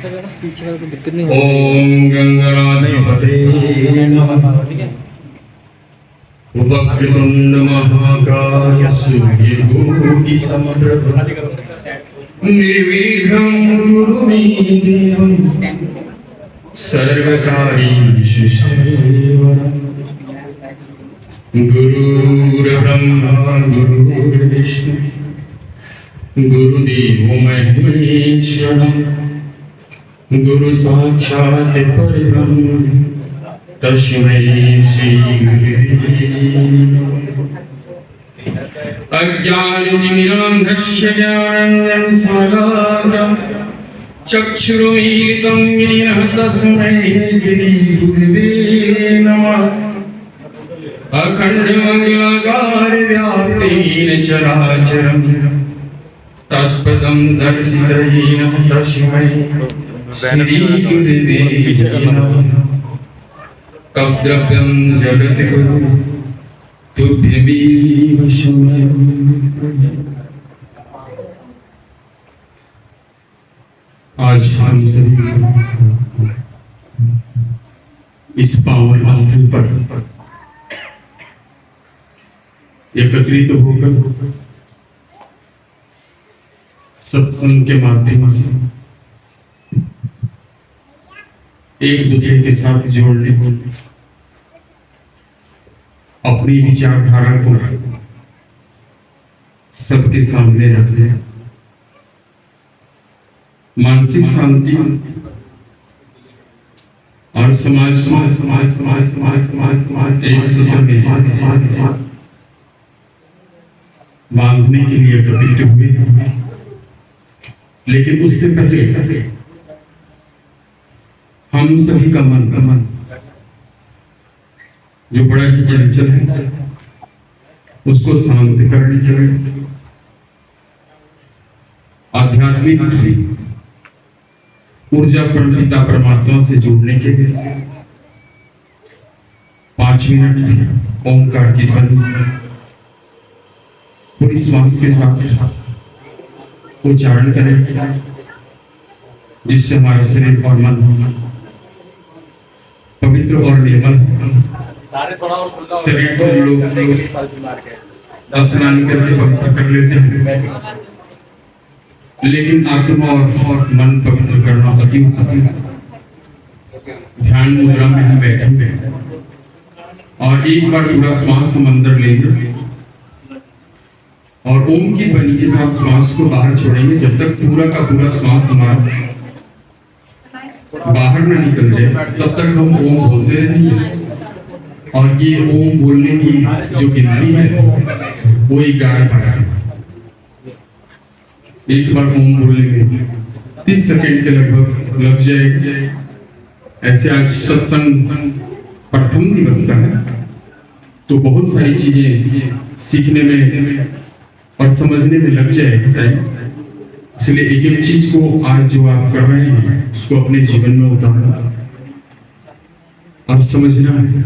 ओम गंगाधिपते नमः। वक्रतुंड महाकाय सूर्यकोटि समप्रभ निर्विघ्नं कुरु मे देव सर्वकार्येषु सर्वदा। गुरुर्ब्रह्मा गुरुर्विष्णु गुरुदेवो महेश्वरः गुरु साक्षात् परब्रह्म तस्मै श्री गुरवे नमः। अज्ञानतिमिरान्धस्य ज्ञानाञ्जनशलाकया चक्षुरुन्मीलितं येन तस्मै श्री गुरवे नमः। अखण्डमण्डलाकारव्याप्तेन चराचरं तत्पदं दर्शितेन तस्मै श्री गुरवे नमः। तद्द्रव्यं जगद्गुरु तुभ्यमेव शरणं। आज हम सभी इस पावन स्थल पर एकत्रित होकर सत्संग के माध्यम से एक दूसरे के साथ जोड़ने, अपनी विचारधारा को सबके सामने रखने, मानसिक शांति और समाज को एक सूत्र में बांधने के लिए एकत्रित हुए। लेकिन उससे पहले हम सभी का मन जो बड़ा ही चंचल है उसको शांत करने के लिए, आध्यात्मिक ऊर्जा परमपिता परमात्मा से जुड़ने के लिए 5 मिनट ओंकार की ध्वनि पूरी श्वास के साथ उच्चारण करें, जिससे हमारा शरीर और मन पवित्र और निर्मल। शरीर को लोग स्नान करके पवित्र कर लेते हैं, लेकिन आत्मा और मन पवित्र करना अति उत्तम है। ध्यान मुद्रा में हम बैठेंगे और एक बार पूरा श्वास हम अंदर लेंगे और ओम की ध्वनि के साथ श्वास को बाहर छोड़ेंगे। जब तक पूरा का पूरा श्वास हमारा बाहर न निकल जाए तब तक हम ओम बोलते रहेंगे। और ये ओम बोलने की जो गिनती है वो 11 बार है। एक बार ओम बोलेंगे 30 सेकंड के लगभग लग जाएगा। ऐसे आज सत्संग प्रथम दिवस का है तो बहुत सारी चीजें सीखने में और समझने में लग जाएगा। इसलिए एक एक चीज को आज जो आप कर रहे हैं उसको अपने जीवन में उतारना और समझना है।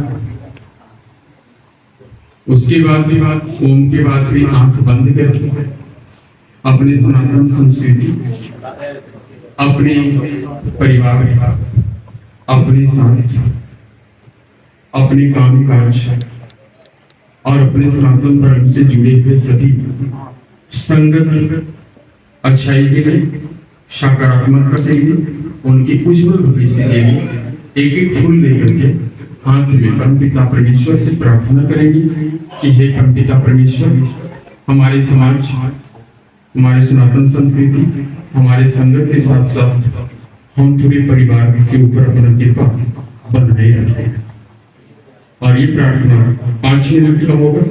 उसके बाद ओम के बाद भी आंख बंद करके अपनी सनातन संस्कृति, अपने परिवार, अपने साथ, अपने काम काज और अपने सनातन धर्म से जुड़े हुए सभी संगत अच्छाई के लिए, सकारात्मकता के लिए, उनके उज्जवल भविष्य के लिए एक एक फूल लेकर के हाथ में परमपिता परमेश्वर से प्रार्थना करेंगे कि हे परमपिता परमेश्वर, हमारे समाज, हमारे सनातन संस्कृति, हमारे संगत के साथ साथ हम पूरे परिवार के ऊपर अपना कृपा बनाए रखें। और ये प्रार्थना 5 मिनट का होगा।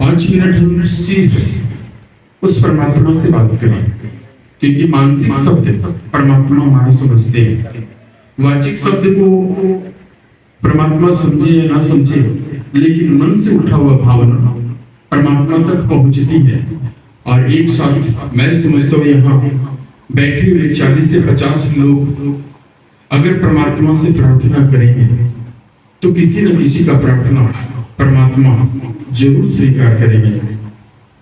5 मिनट हम सिर्फ उस परमात्मा से बात करें, क्योंकि मानसिक शब्द परमात्मा हमारा समझते हैं। वाचिक शब्द को परमात्मा समझे या ना समझे, लेकिन मन से उठा हुआ भावना परमात्मा तक पहुंचती है। और एक साथ मैं समझता हूँ यहाँ बैठे हुए 40 से 50 लोग अगर परमात्मा से प्रार्थना करेंगे तो किसी न किसी का प्रार्थना परमात्मा जरूर स्वीकार करेंगे।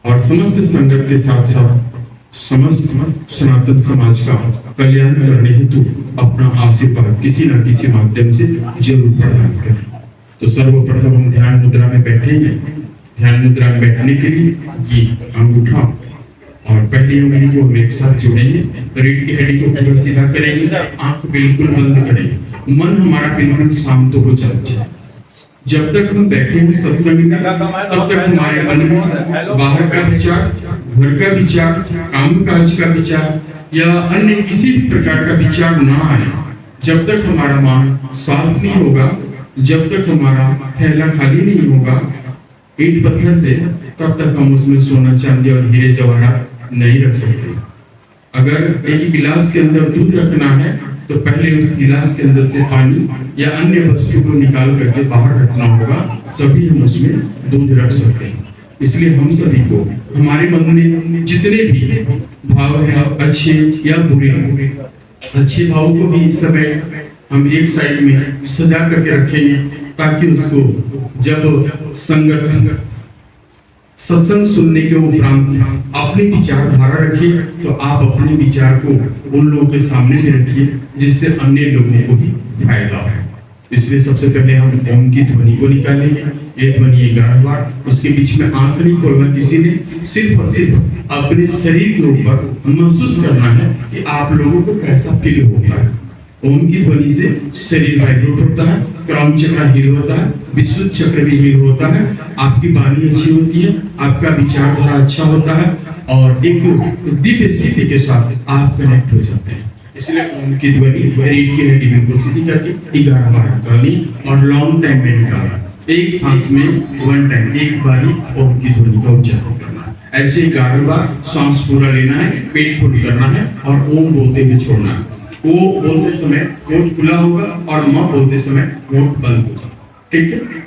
और समस्त संगत के साथ साथ समस्त सनातन समाज का कल्याण करने हेतु अपना आशीर्वाद किसी न किसी माध्यम से जरूर प्रदान करें। तो सर्वप्रथम हम ध्यान मुद्रा में बैठेंगे। ध्यान मुद्रा में बैठने के लिए ये अंगूठा और पहली उंगली को हम एक साथ जोड़ेंगे, रीढ़ की हड्डी को पूरा सीधा करेंगे, आंख बिल्कुल बंद करेंगे, मन हमारा बिल्कुल शांत हो जाए। जब तक हम बैठे हैं सत्संग में तब तक हमारे मन में बाहर का विचार, घर का विचार, काम काज का विचार या अन्य किसी भी प्रकार का विचार ना आए। जब तक हमारा मन साफ नहीं होगा, जब तक हमारा थैला खाली नहीं होगा ईंट पत्थर से, तब तक हम उसमें सोना चांदी और हीरे जवाहरात नहीं रख सकते। अगर एक गिलास के अंदर दूध रखना है तो पहले उस गिलास के अंदर से पानी या अन्य वस्तु को निकाल करके बाहर रखना होगा, तभी हम उसमें दूध रख सकते हैं। इसलिए हम सभी को हमारे मन में जितने भी भाव हैं, अच्छे या बुरे, अच्छे भाव को भी इस समय हम एक साइड में सजा करके रखेंगे, ताकि उसको जब संगत सत्संग सुनने के उपरांत अपनी विचारधारा रखिए, तो आप अपने विचार को उन लोगों के सामने में रखिए जिससे अन्य लोगों को भी फायदा हो। इसलिए सबसे पहले हम ओम की ध्वनि को निकालेंगे। ये ध्वनि 11 बार, उसके बीच में आंख नहीं खोलना किसी ने, सिर्फ और सिर्फ अपने शरीर के ऊपर महसूस करना है कि आप लोगों को कैसा फील होता है। ओम की ध्वनि से शरीर वाइब्रेट होता है, क्राउन चक्र हील होता है, विशुद्ध चक्र भी हील होता है, आपकी वाणी अच्छी होती है, आपका विचारधारा अच्छा होता है और एक दिव्य स्थिति के साथ आप कनेक्ट हो जाते हैं। इसलिए ओम की ध्वनि रीढ़ की हड्डी बिल्कुल सीधी करके 11 बार निकालनी और लॉन्ग टाइम में निकालना। एक सांस में 1 टाइम, एक बार ही ओम की ध्वनि का उच्चारण करना। ऐसे 11 बार सांस पूरा लेना है, पेट फुल करना है और ओम बोलते हुए छोड़ना है। वो बोलते समय होंठ खुला होगा और मां बोलते समय होंठ बंद होगा। ठीक है?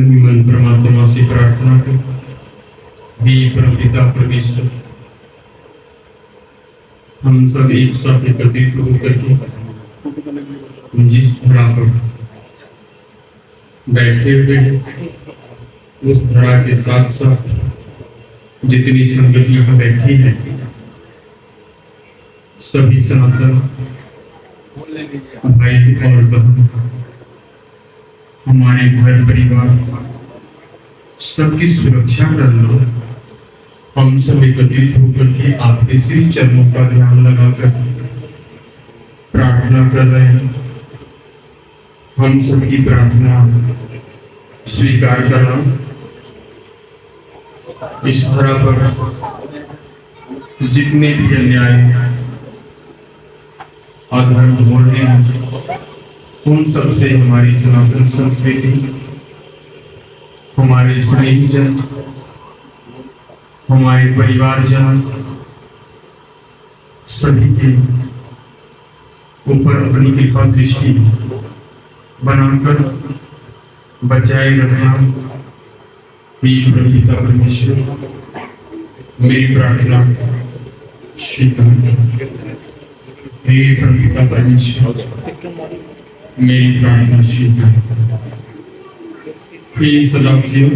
मन ही मन परमात्मा से प्रार्थना कर, हे परमपिता परमेश्वर, हम सब एक साथ एकत्रित होकर के जिस धरा पर बैठे हुए उस धरा के साथ साथ जितनी संगत यहाँ बैठी है, सभी सनातन भाई और बहन, हमारे घर परिवार सबकी सुरक्षा कर लो। हम सब एकत्रित होकर के आपके श्री चरणों का ध्यान लगाकर प्रार्थना कर रहे हैं। हम सबकी प्रार्थना स्वीकार करना। इस धरा पर जितने भी अन्याय अधर्म हो रहे हैं, उन सब से हमारी सनातन संस्कृति, हमारे स्नेहीजन, हमारे परिवारजन सभी के ऊपर अपनी कृपा दृष्टि बनाकर बचाए रखना। हे प्रभुपिता परमेश्वर, मेरी प्रार्थना स्वीकार करो। हे प्रभुपिता परमेश्वर, मेरी प्रार्थना स्वीकार करो। हे सदाशिव,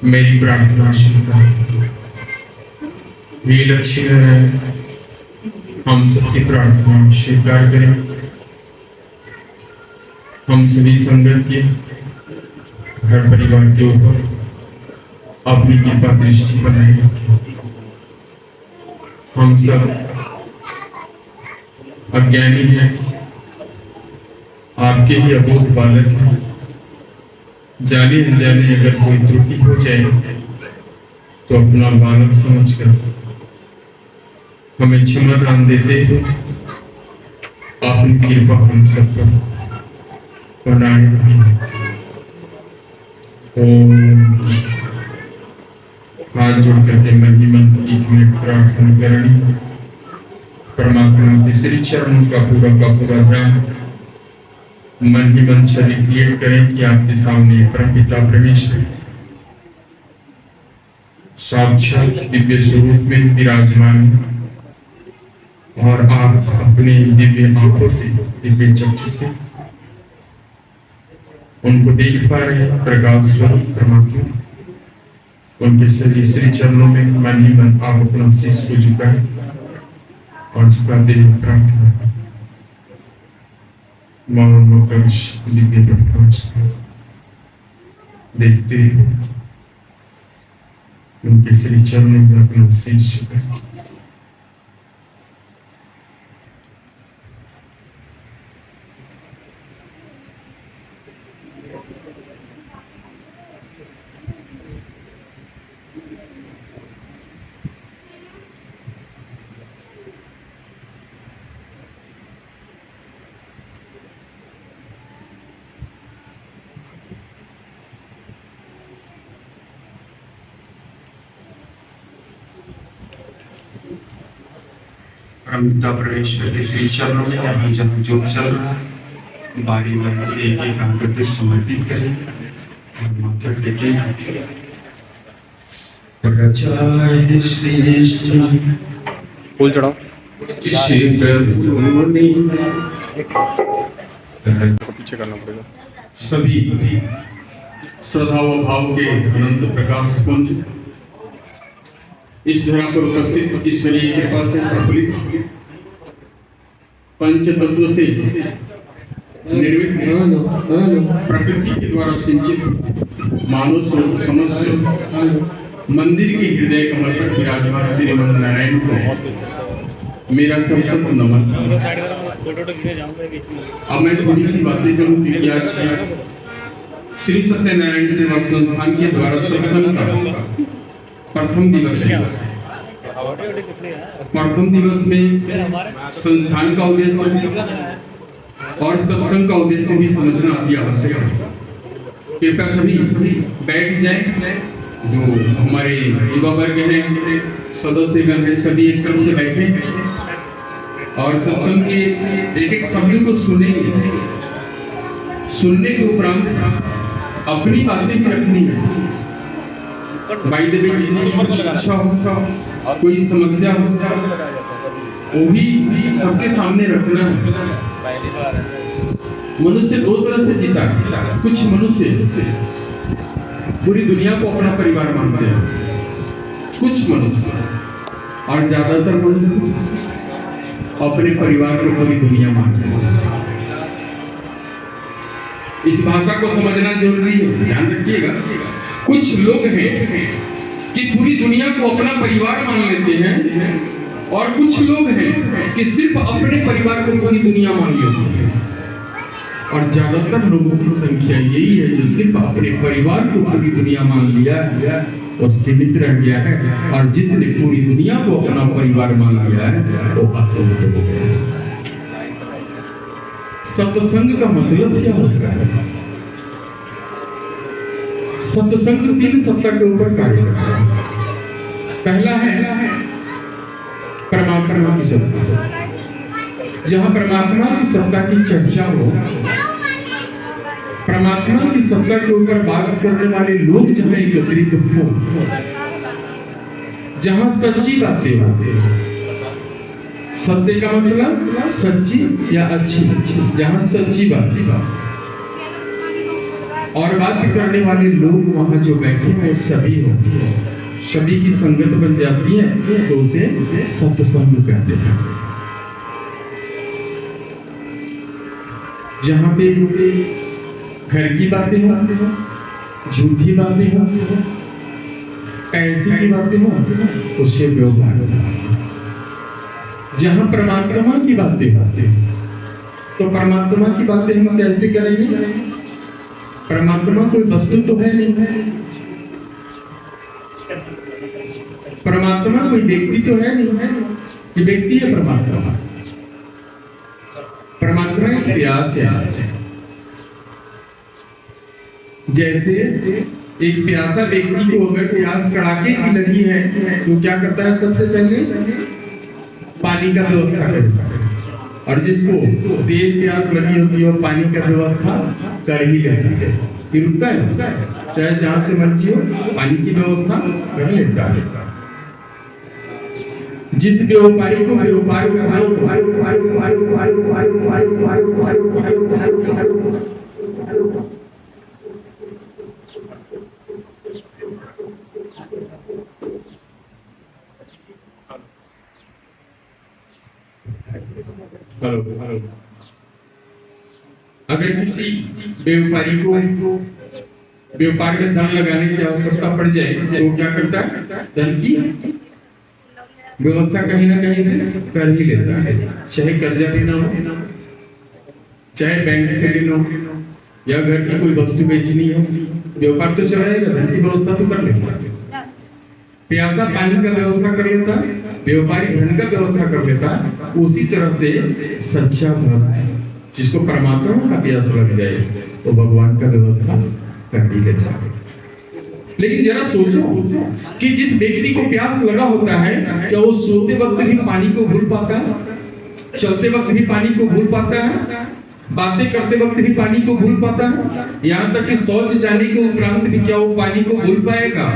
मेरी प्रार्थना स्वीकार करो। हे लक्ष्य है, हम सबकी प्रार्थना स्वीकार करें। हम सभी संगत के घर परिवार के ऊपर अपनी कृपा दृष्टि बनाए रखें। हम सब अज्ञानी हैं, आपके ही अबोध बालक हैं। जाने अनजाने अगर कोई त्रुटि हो जाए तो अपना बालक समझकर हमें क्षमा दान देते हो। अपनी कृपा हम सब पर बनाए रखें। ओम हाथ जोड़ करके मन ही मन 1 मिनट प्रार्थना करनी। परमात्मा के श्री चरणों का पूरा ध्यान मन ही मन से क्रिएट करें कि आपके सामने परमपिता परमेश्वर साक्षात दिव्य स्वरूप में विराजमान है और आप अपने दिव्य आंखों से, दिव्य चक्षु से उनको देख पा रहे हैं। प्रकाश स्वरूप परमात्मा उनके श्री चरणों में मन ही मन आप अपना शीश को झुकाएं और झुकाते हुए प्रार्थना मौन कवच दिव्य प्रकाश देखते हुए उनके श्री चरणों में अपना शीश झुकाएं। परमपिता परमेश्वर के श्री चरणों में यहाँ जहाँ जो चल रहा है, बारी बारी से एक एक आकर के समर्पित करें और माथा टेके। रचाए श्रेष्ठ फूल चढ़ाओ। इसे प्रभु ने पीछे करना पड़ेगा। सभी श्रद्धा व भाव के अनंत प्रकाश पुंज इस धरा पर उपस्थित ईश्वरीय कृपा से प्रफुल्लित पंच तत्व से निर्मित प्रकृति के द्वारा सिंचित मानव स्वरूप समस्त मंदिर के हृदय कमल पर विराजमान श्रीमन नारायण को मेरा सबसे नमन। अब मैं थोड़ी सी बातें करूं कि आज श्री सत्यनारायण सेवा संस्थान के द्वारा सत्संग का प्रथम दिवस है। प्रथम दिवस में संस्थान का उद्देश्य और सत्संग का उद्देश्य भी समझना अति आवश्यक है। कृपया सभी बैठ जाएं। जो हमारे युवा वर्ग हैं, सदस्यगण हैं, सभी एक तरफ से बैठे और सत्संग के एक एक शब्द को सुनेंगे। सुनने के उपरांत अपनी बातें भी रखनी है। बाई द वे किसी की कुछ इच्छा हो, कोई समस्या हो, वो भी सबके सामने रखना है। मनुष्य दो तरह से जीता है। कुछ मनुष्य पूरी दुनिया को अपना परिवार मानते हैं, कुछ मनुष्य, और ज्यादातर मनुष्य अपने परिवार को पूरी दुनिया मानते हैं। इस भाषा को समझना जरूरी है, ध्यान रखिएगा। कुछ लोग हैं कि पूरी दुनिया को अपना परिवार मान लेते हैं, और कुछ लोग हैं कि सिर्फ अपने परिवार को पूरी दुनिया मान लेते हैं। और ज्यादातर लोगों की संख्या यही है जो सिर्फ अपने परिवार को पूरी दुनिया मान लिया है और सीमित रह गया है, और जिसने पूरी दुनिया को अपना परिवार मान लिया है वो असंत हो गया है। सत्संग का मतलब क्या होता है? सत्संग 3 सत्ता के ऊपर कार्य करता है। पहला है परमात्मा की सत्ता, जहां परमात्मा की सत्ता की चर्चा हो, परमात्मा की सत्ता के ऊपर बात करने वाले लोग जहां एकत्रित हो, जहां सच्ची बातें हो। सत्य का मतलब सच्ची या अच्छी, जहां सच्ची बात और बात करने वाले लोग वहां जो बैठे हैं वो सभी हो, सभी की संगत बन जाती है, तो उसे सत्संग कहते हैं। जहां पे घर की बातें हो, झूठी बातें हो, पैसे की बातें हो, उससे व्यवहार होता है। जहां परमात्मा की बातें हो, तो परमात्मा की बातें हम कैसे करेंगे? परमात्मा कोई वस्तु तो है नहीं, परमात्मा कोई व्यक्ति तो है नहीं, ये व्यक्ति है परमात्मा। परमात्मा एक प्यास है। जैसे एक प्यासा व्यक्ति को अगर प्यास कड़ाके की लगी है तो क्या करता है? सबसे पहले पानी का व्यवस्था करता है, और जिसको तेज प्यास लगी होती है और पानी का व्यवस्था कर ही लेता है, फिर रुकता है, चाहे जहां से मर्जी हो पानी की व्यवस्था कर लेता है। जिस व्यापारी को व्यापार करना अगर किसी व्यापारी को व्यापार में धन लगाने की आवश्यकता पड़ जाए तो क्या करता है? धन की व्यवस्था कहीं ना कहीं से कर ही लेता है, चाहे कर्जा लेना हो, चाहे बैंक से लेना हो, या घर की कोई वस्तु बेचनी हो, व्यापार तो चलाएगा, धन की व्यवस्था तो कर लेता है। प्यासा पानी का व्यवस्था कर लेता है, व्यापारी धन का व्यवस्था कर लेता है। उसी तरह से सच्चा भक्त जिसको परमात्मा का प्यास लग जाए तो भगवान का व्यवस्था कर ही लेता है। लेकिन जरा सोचो कि जिस व्यक्ति को प्यास लगा होता है, क्या वो सोते वक्त भी पानी को भूल पाता है? चलते वक्त भी पानी को भूल पाता है? बातें करते वक्त भी पानी को भूल पाता है? यहाँ तक कि शौच जाने के उपरांत भी क्या वो पानी को भूल पाएगा?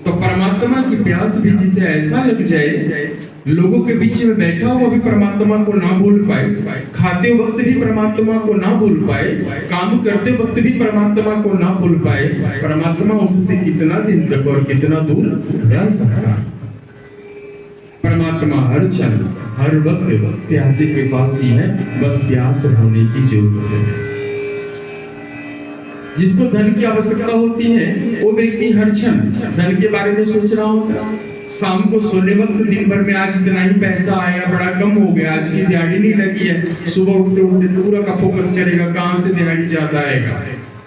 तो परमात्मा की प्यास भी जिसे ऐसा लग जाए, लोगों के बीच में बैठा हुआ भी परमात्मा को ना भूल पाए, खाते वक्त भी परमात्मा को ना भूल पाए, काम करते वक्त भी परमात्मा को ना भूल पाए, परमात्मा उससे कितना दिन तक और कितना दूर रह सकता? परमात्मा हर क्षण हर वक्त प्यासे के पास ही है, बस प्यास होने की जरूरत है। जिसको धन की आवश्यकता होती है वो व्यक्ति हर क्षण धन के बारे में सोच रहा होता है। शाम को सोने वक्त दिन भर में आज इतना ही पैसा आया, बड़ा कम हो गया, आज की दिहाड़ी नहीं लगी है, सुबह उठते उठते पूरा का फोकस करेगा कहां से दिहाड़ी ज्यादा आएगा,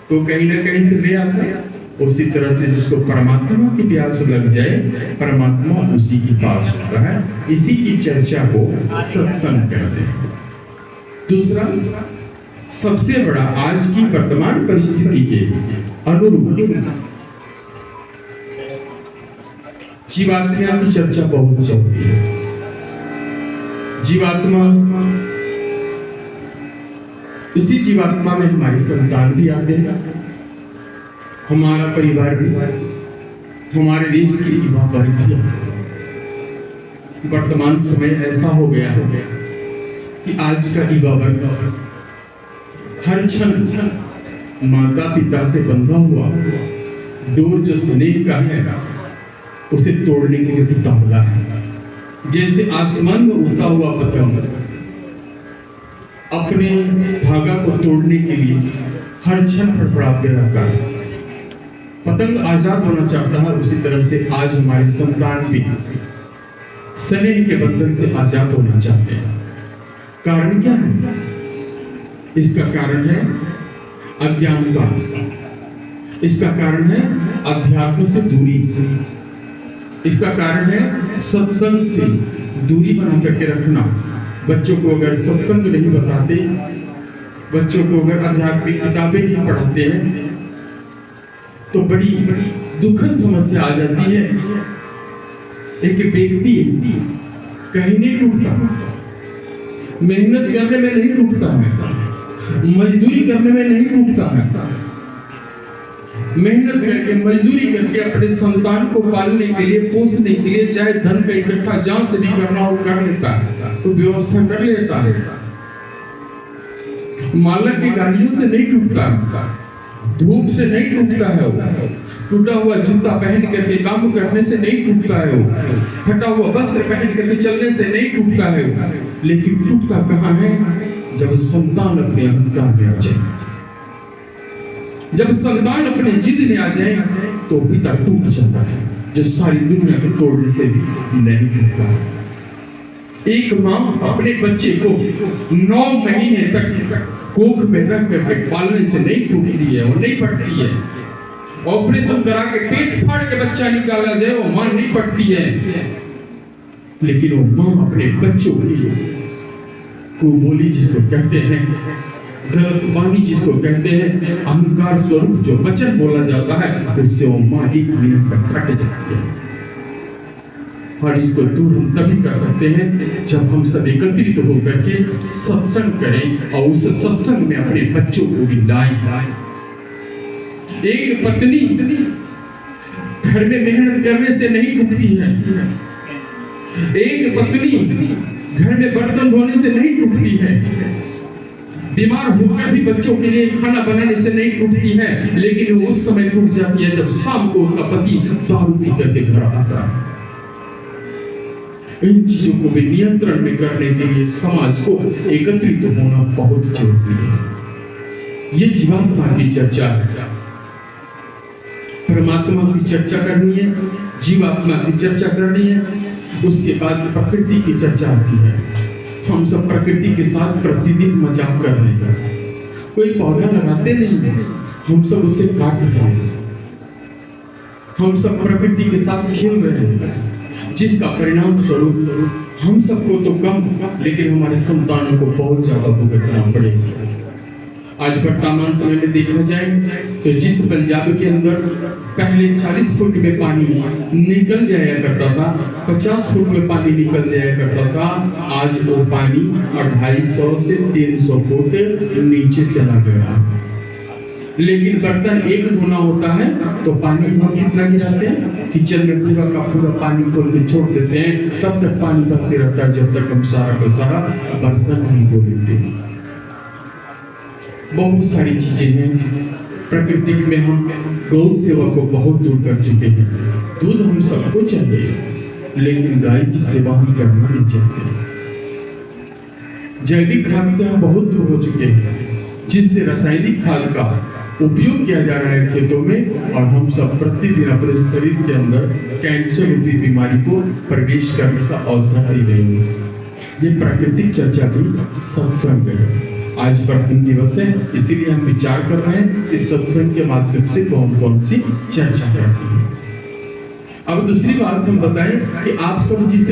तो कहीं ना कहीं से ले आता है। उसी तरह से जिसको परमात्मा की प्यास लग जाए, परमात्मा उसी के पास होता है। इसी की चर्चा को सत्संग कहते हैं। दूसरा, सबसे बड़ा आज की वर्तमान परिस्थिति के अनुरूप जीवात्मा की चर्चा बहुत जरूरी है। जीवात्मा इसी जीवात्मा में हमारे संतान भी आते हैं, हमारा परिवार भी, हमारे देश की युवा वर्ग भी। वर्तमान समय ऐसा हो गया कि आज का युवा वर्ग हर क्षण माता पिता से बंधा हुआ डोर जो स्नेह का है उसे तोड़ने के लिए उतावला है। जैसे आसमान में उड़ता हुआ पतंग अपने धागा को तोड़ने के लिए हर क्षण फड़फड़ाते रहता है, पतंग आजाद होना चाहता है, उसी तरह से आज हमारे संतान भी स्नेह के बंधन से आजाद होना चाहते हैं। कारण क्या है? इसका कारण है अज्ञानता, इसका कारण है अध्यात्म से दूरी, इसका कारण है सत्संग से दूरी बना करके रखना। बच्चों को अगर सत्संग नहीं बताते, बच्चों को अगर आध्यात्मिक किताबें नहीं पढ़ाते हैं तो बड़ी दुखद समस्या आ जाती है। एक व्यक्ति कहीं नहीं टूटता, मेहनत करने में नहीं टूटता है, मजदूरी करने में नहीं टूटता है, मेहनत करके मजदूरी करके अपने संतान को पालने के लिए, पोषने के लिए, चाहे धन का इकट्ठा जहां से भी करना हो कर लेता है, तो व्यवस्था कर लेता है। मालक की गाड़ियों से नहीं टूटता, धूप से नहीं टूटता है, वो टूटा हुआ जूता पहन करके काम करने से नहीं टूटता है, वो फटा हुआ वस्त्र पहन करके चलने से नहीं टूटता है। लेकिन टूटता कहाँ है? जब संतान अपने अहंकार में आ जाए, जब संतान अपने जिद में आ जाए तो पिता टूट जाता है, जो सारी दुनिया को तोड़ने से भी नहीं टूटता। एक माँ अपने बच्चे को 9 महीने तक कोख में रख करके पालने से नहीं टूटती है, वो नहीं फटती है। ऑपरेशन करा के पेट फाड़ के बच्चा निकाला जाए, वो माँ नहीं फटती है। लेकिन वो माँ अपने बच्चों को बोली जिसको कहते हैं, गलत वाणी जिसको कहते हैं, अहंकार स्वरूप जो वचन बोला जाता है, उससे वो माँ 1 मिनट में फट जाती है। और इसको दूर हम तभी कर सकते हैं जब हम सब एकत्रित होकर के सत्संग करें और उस सत्संग में अपने बच्चों को भी लाएं। एक पत्नी घर में मेहनत करने से नहीं टूटती है, एक पत्नी घर में बर्तन धोने से नहीं टूटती है, बीमार होकर भी बच्चों के लिए खाना बनाने से नहीं टूटती है। लेकिन वो उस समय टूट जाती है जब शाम को उसका पति दारू पी करके घर आता है। इन चीजों को भी नियंत्रण में करने के लिए समाज को एकत्रित होना बहुत जरूरी है। ये जीवात्मा की चर्चा है, परमात्मा की चर्चा करनी है, जीवात्मा की चर्चा करनी है, उसके बाद प्रकृति की चर्चा आती है। हम सब प्रकृति के साथ प्रतिदिन मजाक कर रहे हैं, कोई पौधा लगाते नहीं है, हम सब उसे काट रहे हैं, हम सब प्रकृति के साथ खेल रहे हैं, जिसका परिणाम स्वरूप हम सबको तो कम लेकिन हमारे संतानों को बहुत ज्यादा भुगतना पड़ेगा। आज वर्तमान समय में देखा जाए तो जिस पंजाब के अंदर पहले 40 फुट में पानी निकल जाया करता था, 50 फुट में पानी निकल जाया करता था, आज वो पानी 250 से 300 फुट नीचे चला गया। लेकिन बर्तन एक धोना होता है तो पानी हम कितना गिराते हैं? किचन में पूरा का पूरा पानी खोल के छोड़ देते हैं, तब तक पानी बहते रहता है जब तक हम सारा का सारा बर्तन नहीं धो लेते। बहुत सारी चीजें हैं प्रकृति में, हम गौ सेवा को बहुत दूर कर चुके हैं। दूध हम सबको चाहिए लेकिन गाय की सेवा हम करना नहीं चाहते। जैविक खाद से हम बहुत दूर हो चुके हैं, जिससे रासायनिक खाद का उपयोग किया जा रहा है खेतों में, और हम सब प्रतिदिन अपने शरीर के अंदर कैंसर रूपी बीमारी को प्रवेश करने का अवसर दे रहे हैं। ये प्राकृतिक चर्चा की सत्संग है। आज प्रथम दिवस है, इसीलिए हम विचार कर रहे हैं कि सत्संग के माध्यम से कौन कौन सी चर्चा करनी है। अब दूसरी बात हम बताएं कि आप सब जिस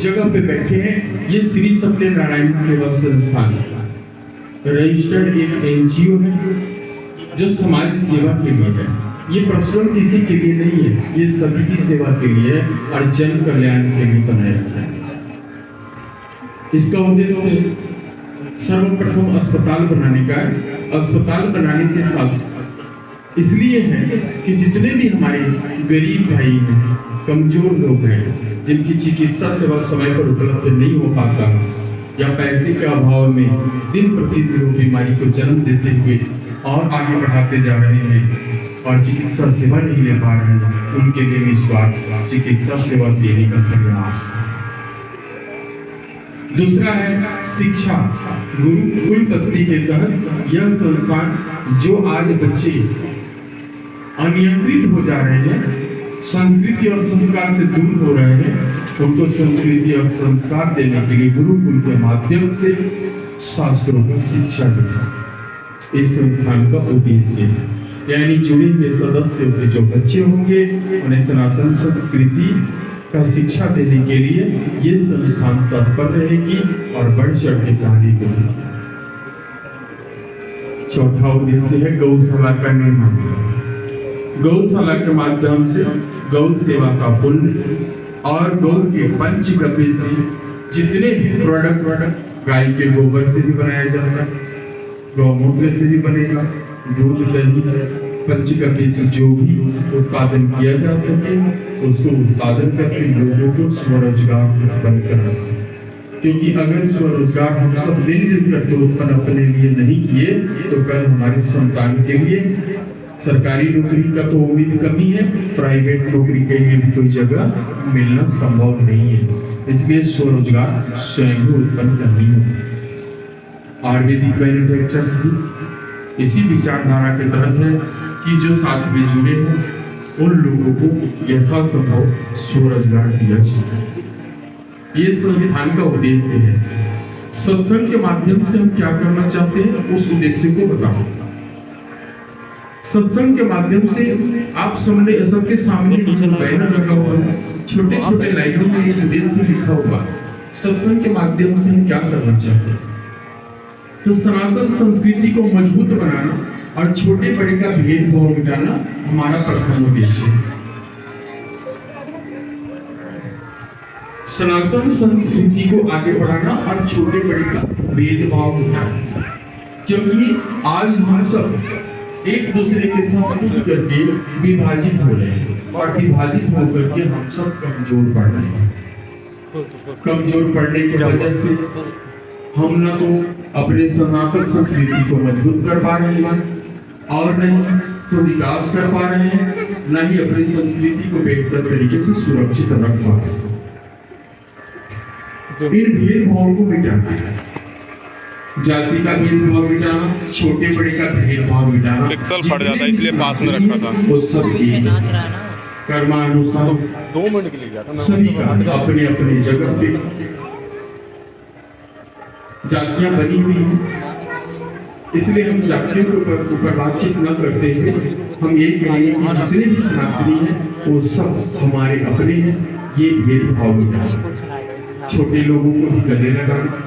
जगह पे बैठे हैं, ये श्री सत्यनारायण सेवा संस्थान रजिस्टर्ड एक NGO है जो समाज सेवा के लिए है। ये पर्सनल किसी के लिए नहीं है, ये सभी की सेवा के लिए है और जन कल्याण के लिए बनाया गया है। इसका उद्देश्य सर्वप्रथम अस्पताल बनाने का है। अस्पताल बनाने के साथ इसलिए है कि जितने भी हमारे गरीब भाई हैं, कमजोर लोग हैं, जिनकी चिकित्सा सेवा समय पर उपलब्ध नहीं हो पाता या पैसे के अभाव में दिन प्रतिदिन वो बीमारी को जन्म देते हुए और आगे बढ़ाते जा रहे हैं और चिकित्सा सेवा नहीं ले पा रहे हैं, उनके लिए निस्वार्थ चिकित्सा सेवा देने का प्रयास। दूसरा है शिक्षा। गुरुकुल पद्धति के तहत यह संस्थान जो आज बच्चे अनियंत्रित हो जा रहे हैं, संस्कृति और संस्कार से दूर हो रहे हैं, उनको संस्कृति और संस्कार देने के लिए गुरुकुल के माध्यम से शास्त्रों की शिक्षा देना इस संस्थान का उद्देश्य है। यानी जुड़े हुए सदस्य के जो बच्चे होंगे उन्हें सनातन संस्कृति का शिक्षा देने के लिए ये संस्थान तत्पर रहेगी और बढ़ चढ़ के कार्य करेगी। चौथा उद्देश्य है गौशाला का निर्माण। गौशाला के माध्यम से गौ सेवा का पुण्य और गौ के पंचगव्य से जितने भी प्रोडक्ट गाय के गोबर से भी बनाया जाता है, गौमूत्र से भी बनेगा, दूध दही पंचगव्य से जो भी उत्पादन किया जा सके उसको उत्पादन करके लोगों को स्वरोजगार उत्पन्न करना। क्योंकि अगर स्वरोजगार हम सब मिलजुल करके उत्पन्न अपने लिए नहीं किए तो कल हमारे संतान के लिए सरकारी नौकरी का तो उम्मीद कमी है, प्राइवेट नौकरी के लिए भी कोई जगह मिलना संभव नहीं है। इसलिए स्वरोजगार स्वयं उत्पन्न करनी है। आयुर्वेदिक मैन्युफैक्चर्स भी इसी विचारधारा के तहत है कि जो साथ में जुड़े हैं उन लोगों को यथासंभव स्वरोजगार दिया जाए। ये संस्थान का उद्देश्य है। सत्संग के माध्यम से हम क्या करना चाहते हैं उस उद्देश्य को बताओ। सत्संग के माध्यम से आप सबके सामने जो बैनर लगा हुआ है, छोटे छोटे लाइनों में एक उद्देश्य लिखा हुआ। सत्संग के माध्यम से हम क्या करना चाहते हैं? तो सनातन संस्कृति को मजबूत बनाना और छोटे बड़े का भेदभाव मिटाना हमारा प्रथम उद्देश्य है। सनातन संस्कृति को आगे बढ़ाना और छोटे बड़े का भेदभाव मिटाना, क्योंकि आज हम सब एक दूसरे के साथ मिल करके विभाजित हो रहे हैं और विभाजित होकर के हम सब कमजोर पड़ रहे हैं। कमजोर पड़ने की वजह से हम न तो अपने सनातन संस्कृति को मजबूत कर पा रहे हैं और नहीं तो विकास कर पा रहे हैं, न ही अपनी संस्कृति को बेहतर तरीके से सुरक्षित रख पा रहे हैं। इन भेदभाव को मिटाना है, जाति का भेदभाव मिटाना, छोटे बड़े का भेदभाव मिटाना। पिक्सल फट जाता है इसलिए पास में रखा था। वो सब कर्मानुसार 2 मिनट के लिए गया था सभी का अपने अपने जगह पे जातियां बनी हुई हैं। इसलिए हम जातियों के ऊपर बातचीत न करते हुए हम यही कहेंगे कि जितने भी सनातनी हैं वो सब हमारे अपने हैं। ये भेदभाव मिटाना, छोटे लोगों को भी गले लगाना,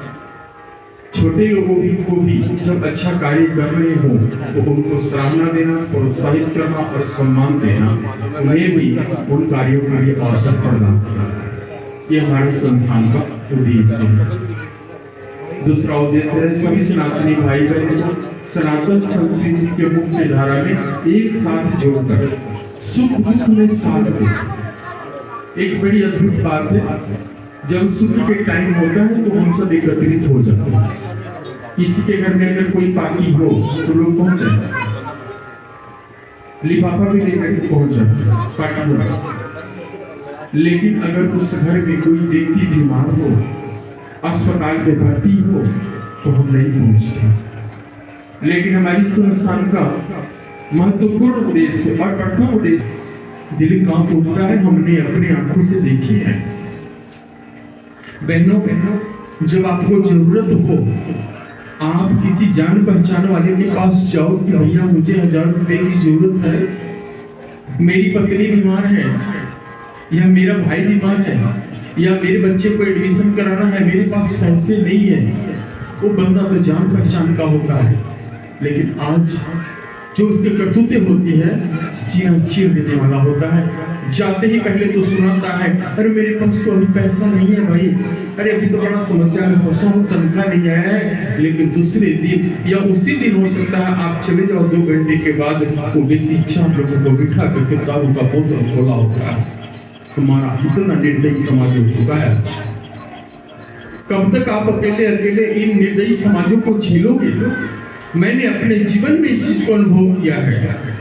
छोटे लोगों को भी जब अच्छा कार्य कर रहे हो तो उनको सराहना देना, प्रोत्साहित करना और सम्मान देना, उन्हें भी उन कार्यों के लिए अवसर प्रदान करना। ये हमारे संस्थान का उद्देश्य है। दूसरा उद्देश्य है सभी सनातनी भाई बहन को सनातन संस्कृति के मुख्य धारा में एक साथ जोड़कर सुख दुख में साथ दे। एक बड़ी अद्भुत बात है, जब सुख के टाइम होता है तो हम सब एकत्रित हो जाते हैं। किसी के घर में अगर कोई पार्टी हो तो लोग पहुंच जाते हैं, लिफाफा भी लेकर पहुंच जाते हैं पार्टी हो। लेकिन अगर उस घर में कोई व्यक्ति बीमार हो, अस्पताल में भर्ती हो तो हम नहीं पहुंचते। लेकिन हमारी संस्थान का महत्वपूर्ण उद्देश्य और प्रथम उद्देश्य दिल कांप उठता है, हमने अपनी आंखों से देखी है। बहनों, जब आपको जरूरत हो आप किसी जान पहचान वाले के पास जाओ कि भैया मुझे 1000 रुपए की जरूरत है, मेरी पत्नी बीमार है या मेरा भाई बीमार है या मेरे बच्चे को एडमिशन कराना है, मेरे पास पैसे नहीं है। वो बंदा तो जान पहचान का होता है, लेकिन आज जो उसके करतूतें होती है सीना चीर देने वाला होता है। जाते ही पहले तो सुनाता है, अरे मेरे पास तो अभी पैसा नहीं है भाई, अरे अभी तो बड़ा समस्या में फंसा हूँ, तनख्वाह नहीं आया है। लेकिन दूसरे दिन या उसी दिन हो सकता है आप चले जाओ 2 घंटे के बाद वो व्यक्ति 4 लोगों को बिठा करके दारू का बोतल खोला होता है। हमारा इतना निर्दयी समाज हो चुका है। कब तक आप अकेले अकेले इन निर्दयी समाजों को झेलोगे? मैंने अपने जीवन में इस चीज को अनुभव किया है।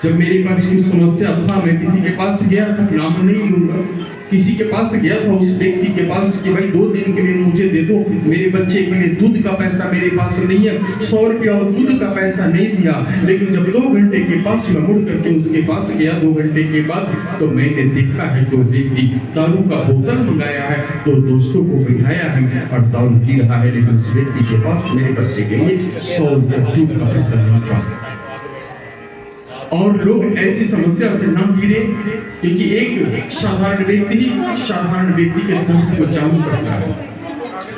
जब मेरे पास कुछ समस्या था, मैं किसी के पास गया, नाम नहीं लूंगा, किसी के पास गया था, उस व्यक्ति के पास कि भाई 2 दिन के लिए मुझे दे दो, मेरे बच्चे के लिए दूध का पैसा मेरे पास नहीं है, 100 रुपया और दूध का पैसा नहीं दिया। लेकिन जब 2 घंटे के पास मैं मुड़ करके उसके पास गया 2 घंटे के बाद, तो मैंने देखा है कि वो व्यक्ति दारू का बोतल मंगाया है, तो दोस्तों को बिठाया है और दारू पी रहा है। लेकिन उस व्यक्ति के पास मेरे बच्चे के लिए 100 रुपया दूध का पैसा नहीं था। और लोग ऐसी समस्या से ना घिरे, क्योंकि एक साधारण व्यक्ति के दर्द को जान सकता है।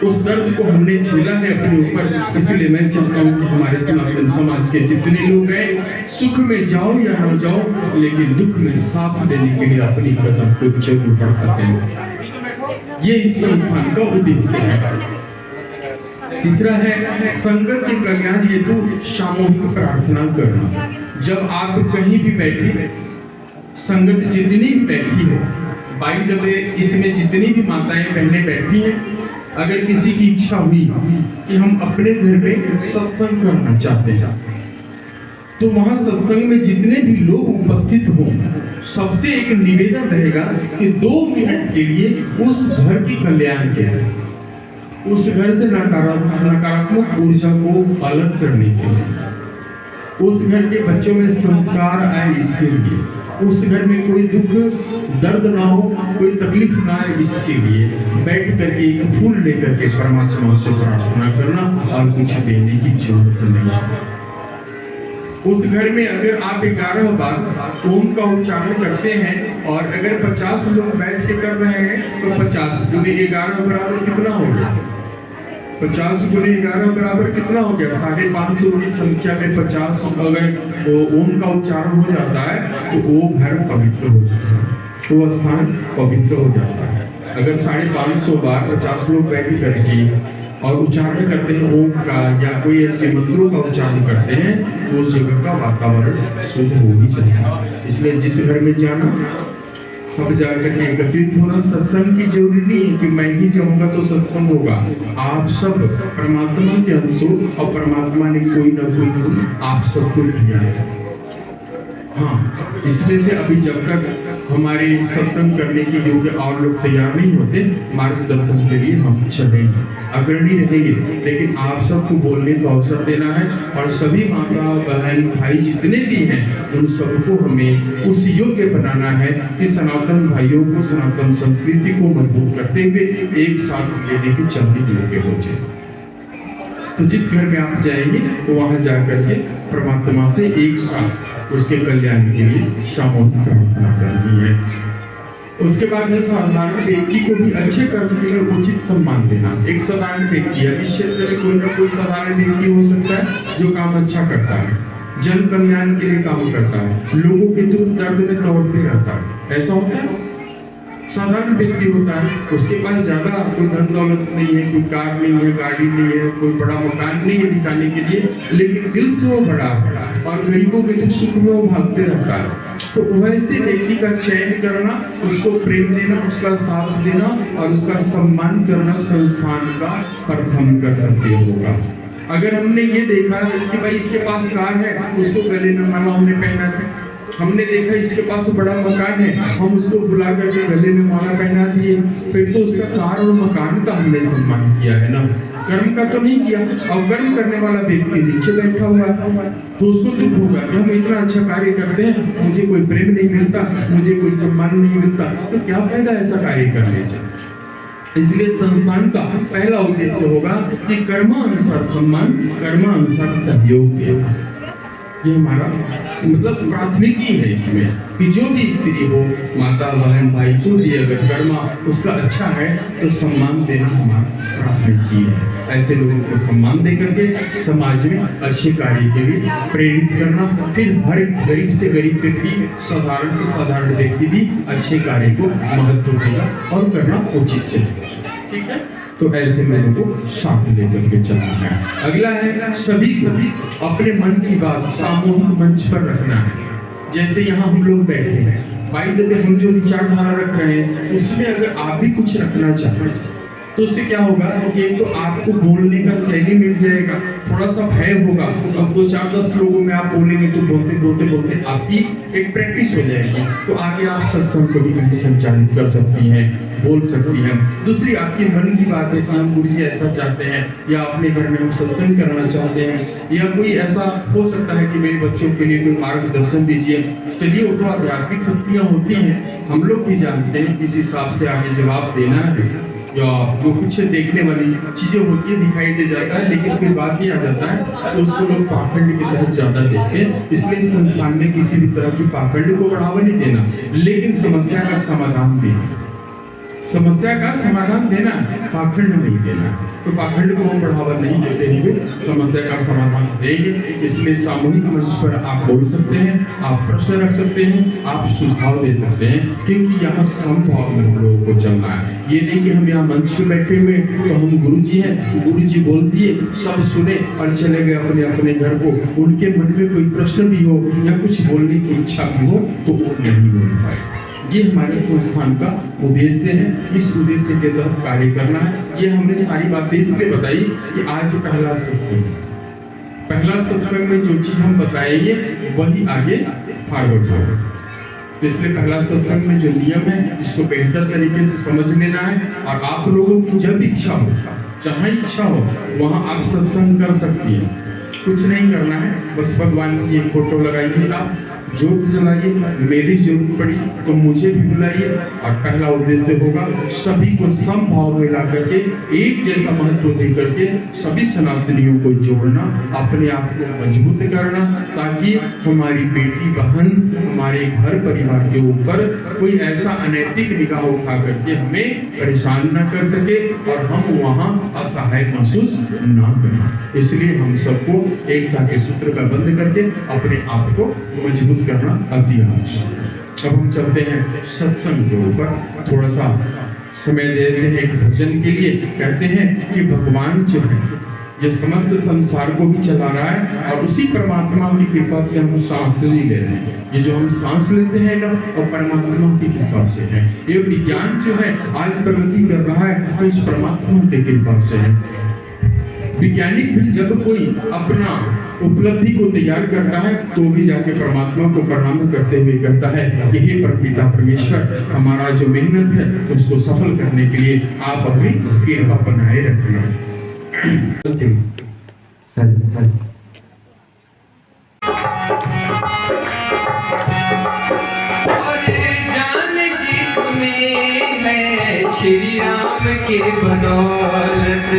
उस दर्द को हमने झेला है अपने ऊपर। इसलिए मैं चाहता हूँ कि हमारे सनातन समाज के जितने लोग हैं, सुख में जाओ या ना जाओ, लेकिन दुख में साथ देने के लिए अपनी कदम को जरूर बढ़ाते हैं। ये इस संस्थान का उद्देश्य है। तीसरा है संगत के कल्याण हेतु सामूहिक प्रार्थना करना। जब आप कहीं भी बैठे, संगत जितनी भी बैठी हो, बाई द वे इसमें जितनी भी माताएं बहनें बैठी हैं, अगर किसी की इच्छा हुई कि हम अपने घर में सत्संग करना चाहते हैं, तो वहां सत्संग में जितने भी लोग उपस्थित हो, सबसे एक निवेदन रहेगा कि 2 मिनट के लिए उस घर की कल्याण के लिए, उस घर से नकारात्मक ऊर्जा को अलग करने के लिए, उस घर के बच्चों में संस्कार आए इसके लिए, उस घर में कोई दुख दर्द ना हो, कोई तकलीफ ना आए, इसके लिए बैठ करके एक फूल लेकर के परमात्मा से प्रार्थना करना, और कुछ देने की जरूरत नहीं। उस घर में अगर आप 11 बार ओम का उच्चारण करते हैं, और अगर 50 लोग बैठ के कर रहे हैं, तो 50 गुने 11 बराबर कितना हो गया? 50 गुने 11 बराबर कितना हो गया? 550 की संख्या में 50 अगर ओम का उच्चारण हो जाता है, तो वो घर पवित्र हो जाता है, वो स्थान पवित्र हो जाता है। अगर 550 बार 50 लोग बैठ करके और उच्चारण करते हैं ओम का, या कोई ऐसे मंत्रों का उच्चारण करते हैं, तो उस जगह का वातावरण शुद्ध हो ही चाहिए। इसलिए जिस घर में जाना, सब जाकर के एकत्रित होना, सत्संग की जरूरी नहीं है कि मैं ही जाऊंगा तो सत्संग होगा। आप सब परमात्मा के अंश हो, और परमात्मा ने कोई ना कोई गुण आप सबको दिया है। हाँ, इसमें से अभी जब तक हमारे सत्संग करने के योग्य और लोग तैयार नहीं होते, मार्गदर्शन के लिए हम चलेंगे, अग्रणी रहेंगे, लेकिन आप सबको बोलने का अवसर देना है। और सभी माता बहन भाई जितने भी हैं, उन सबको हमें उस योग्य बनाना है कि सनातन भाइयों को, सनातन संस्कृति को मजबूत करते हुए एक साथ लेने के चलने योग्य हो जाए। तो जिस घर में आप जाएंगे, तो वहां जाकर के परमात्मा से एक साथ उसके कल्याण के लिए सामूहिक प्रार्थना करनी है। उसके बाद है साधारण व्यक्ति को भी अच्छे कर्म के लिए उचित सम्मान देना। एक साधारण व्यक्ति है, इस क्षेत्र में कोई ना कोई साधारण व्यक्ति हो सकता है जो काम अच्छा करता है, जन कल्याण के लिए काम करता है, लोगों के दुख दर्द में दौड़ते रहता है। ऐसा होता है, साधारण व्यक्ति होता है, उसके पास ज्यादा कोई धन दौलत नहीं है, कोई कार नहीं है, गाड़ी नहीं है, कोई बड़ा मकान नहीं है दिखाने के लिए, लेकिन दिल से वो बड़ा और गरीबों के दुख सुख में वो भागते रहता है। तो वैसे व्यक्ति का चयन करना, उसको प्रेम देना, उसका साथ देना और उसका सम्मान करना संस्थान का प्रथम कर्तव्य होगा। अगर हमने ये देखा कि भाई इसके पास कार है, उसको गले में माला हमने पहना था, हमने देखा इसके पास बड़ा मकान है, हम उसको बुला करके गले में माला पहना दिए, फिर तो उसका कार और मकान का हमने सम्मान किया है ना, कर्म का तो नहीं किया। और कर्म करने वाला व्यक्ति नीचे बैठा हुआ है, तो उसको दुख होगा कि हम इतना अच्छा कार्य करते हैं, मुझे कोई प्रेम नहीं मिलता, मुझे कोई सम्मान नहीं मिलता, तो क्या फायदा ऐसा कार्य करने का। इसलिए संस्थान का पहला उद्देश्य होगा कि कर्मानुसार सम्मान, कर्मानुसार सहयोग देना। ये हमारा मतलब प्राथमिकी है इसमें कि जो भी स्त्री हो, माता बहन भाई को भी अगर कर्मा उसका अच्छा है तो सम्मान देना हमारा प्राथमिकी है। ऐसे लोगों को सम्मान दे करके समाज में अच्छे कार्य के लिए प्रेरित करना, फिर हर एक गरीब से गरीब व्यक्ति, साधारण से साधारण व्यक्ति भी अच्छे कार्य को महत्व देगा और करना उचित चाहिए। ठीक है, तो ऐसे लोगों को साथ लेकर के चलना है। अगला है सभी को अपने मन की बात सामूहिक मंच पर रखना है। जैसे यहाँ हम लोग बैठे हैं, बाई द वे हम जो विचारधारा रख रहे हैं उसमें अगर आप भी कुछ रखना चाहते हैं तो उससे क्या होगा कि एक तो आपको बोलने का शैली मिल जाएगा, थोड़ा सा भय होगा। अब 2-4-10 लोगों में आप बोलेंगे तो बोलते बोलते बोलते आपकी एक प्रैक्टिस हो जाएगी, तो आगे आप सत्संग को भी कहीं संचालित कर सकती हैं, बोल सकती हैं। दूसरी आपकी मन की बात है कि हम गुरु जी ऐसा चाहते हैं, या अपने घर में हम सत्संग करना चाहते हैं, या कोई ऐसा हो सकता है कि मेरे बच्चों के लिए कोई मार्गदर्शन दीजिए। चलिए, वो तो आध्यात्मिक शक्तियाँ होती हैं, हम लोग भी जानते हैं किस हिसाब से आगे जवाब देना है, या जो कुछ देखने वाली चीजें होती है दिखाई दे जाता है, लेकिन फिर बात ये आ जाता है तो उसको लोग पाखंड के तहत ज्यादा देखते हैं। इसलिए संस्थान में किसी भी तरह की पाखंड को बढ़ावा नहीं देना, लेकिन समस्या का समाधान देना, समस्या का समाधान देना, पाखंड नहीं देना। तो पाखंड को हम बढ़ावा नहीं देते हुए समस्या का समाधान देंगे। इसलिए सामूहिक मंच पर आप बोल सकते हैं, आप प्रश्न रख सकते हैं, आप सुझाव दे सकते हैं, क्योंकि यहाँ समभाव में हम लोगों को चलना है। ये नहीं कि हम यहाँ मंच पे बैठे हुए तो हम गुरु जी हैं, गुरु जी बोल दिए, सब सुने और चले गए अपने अपने घर को। उनके मन में कोई प्रश्न भी हो या कुछ बोलने की इच्छा भी हो तो वो नहीं बोल पाए। ये हमारे संस्थान का उद्देश्य है, इस उद्देश्य के तहत कार्य करना है। ये हमने सारी बातें इसलिए बताई कि आज पहला सत्संग, पहला सत्संग में जो चीज हम बताएंगे वही आगे फॉरवर्ड होगा। इसलिए पहला सत्संग में जो नियम है इसको बेहतर तरीके से समझ लेना है, और आप लोगों की जब इच्छा हो, जहाँ इच्छा हो वहाँ आप सत्संग कर सकती हैं। कुछ नहीं करना है, बस भगवान की एक फोटो लगाइए, आप ज्योत जलाइए, मेरी जरूरत पड़ी तो मुझे भी बुलाइए। और पहला उद्देश्य होगा सभी को समभाव में ला करके एक जैसा महत्व दे करके सभी सनातनियों को जोड़ना, अपने आप को मजबूत करना, ताकि हमारी बेटी बहन, हमारे घर परिवार के ऊपर कोई ऐसा अनैतिक निगाह उठा करके हमें परेशान न कर सके और हम वहाँ असहाय महसूस न करें। इसलिए हम सबको एकता के सूत्र का बंद करके अपने आप को मजबूत करना अति आवश्यक। अब हम चलते हैं सत्संग के ऊपर, थोड़ा सा समय देते हैं एक भजन के लिए। कहते हैं कि भगवान जो है ये समस्त संसार को भी चला रहा है, और उसी परमात्मा की कृपा से हम सांस ले रहे हैं। ये जो हम सांस लेते हैं ना, और परमात्मा की कृपा से है। ये विज्ञान जो है आज प्रगति कर रहा है तो इस परमात्मा की कृपा से है। वैज्ञानिक भी जब कोई अपना उपलब्धि को तैयार करता है तो भी जाके परमात्मा को प्रणाम करते हुए कहता है कि हे परमपिता परमेश्वर, हमारा जो मेहनत है उसको सफल करने के लिए आप अपनी कृपा बनाए रखना। श्री राम के बदौलत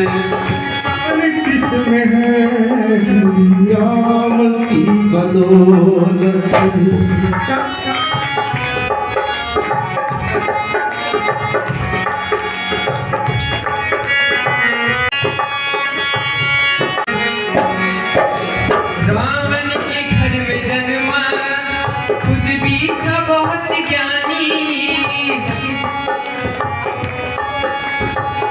जिसमें है श्री राम की बदौलत। रावण के घर में जन्मा, खुद भी था बहुत ज्ञानी,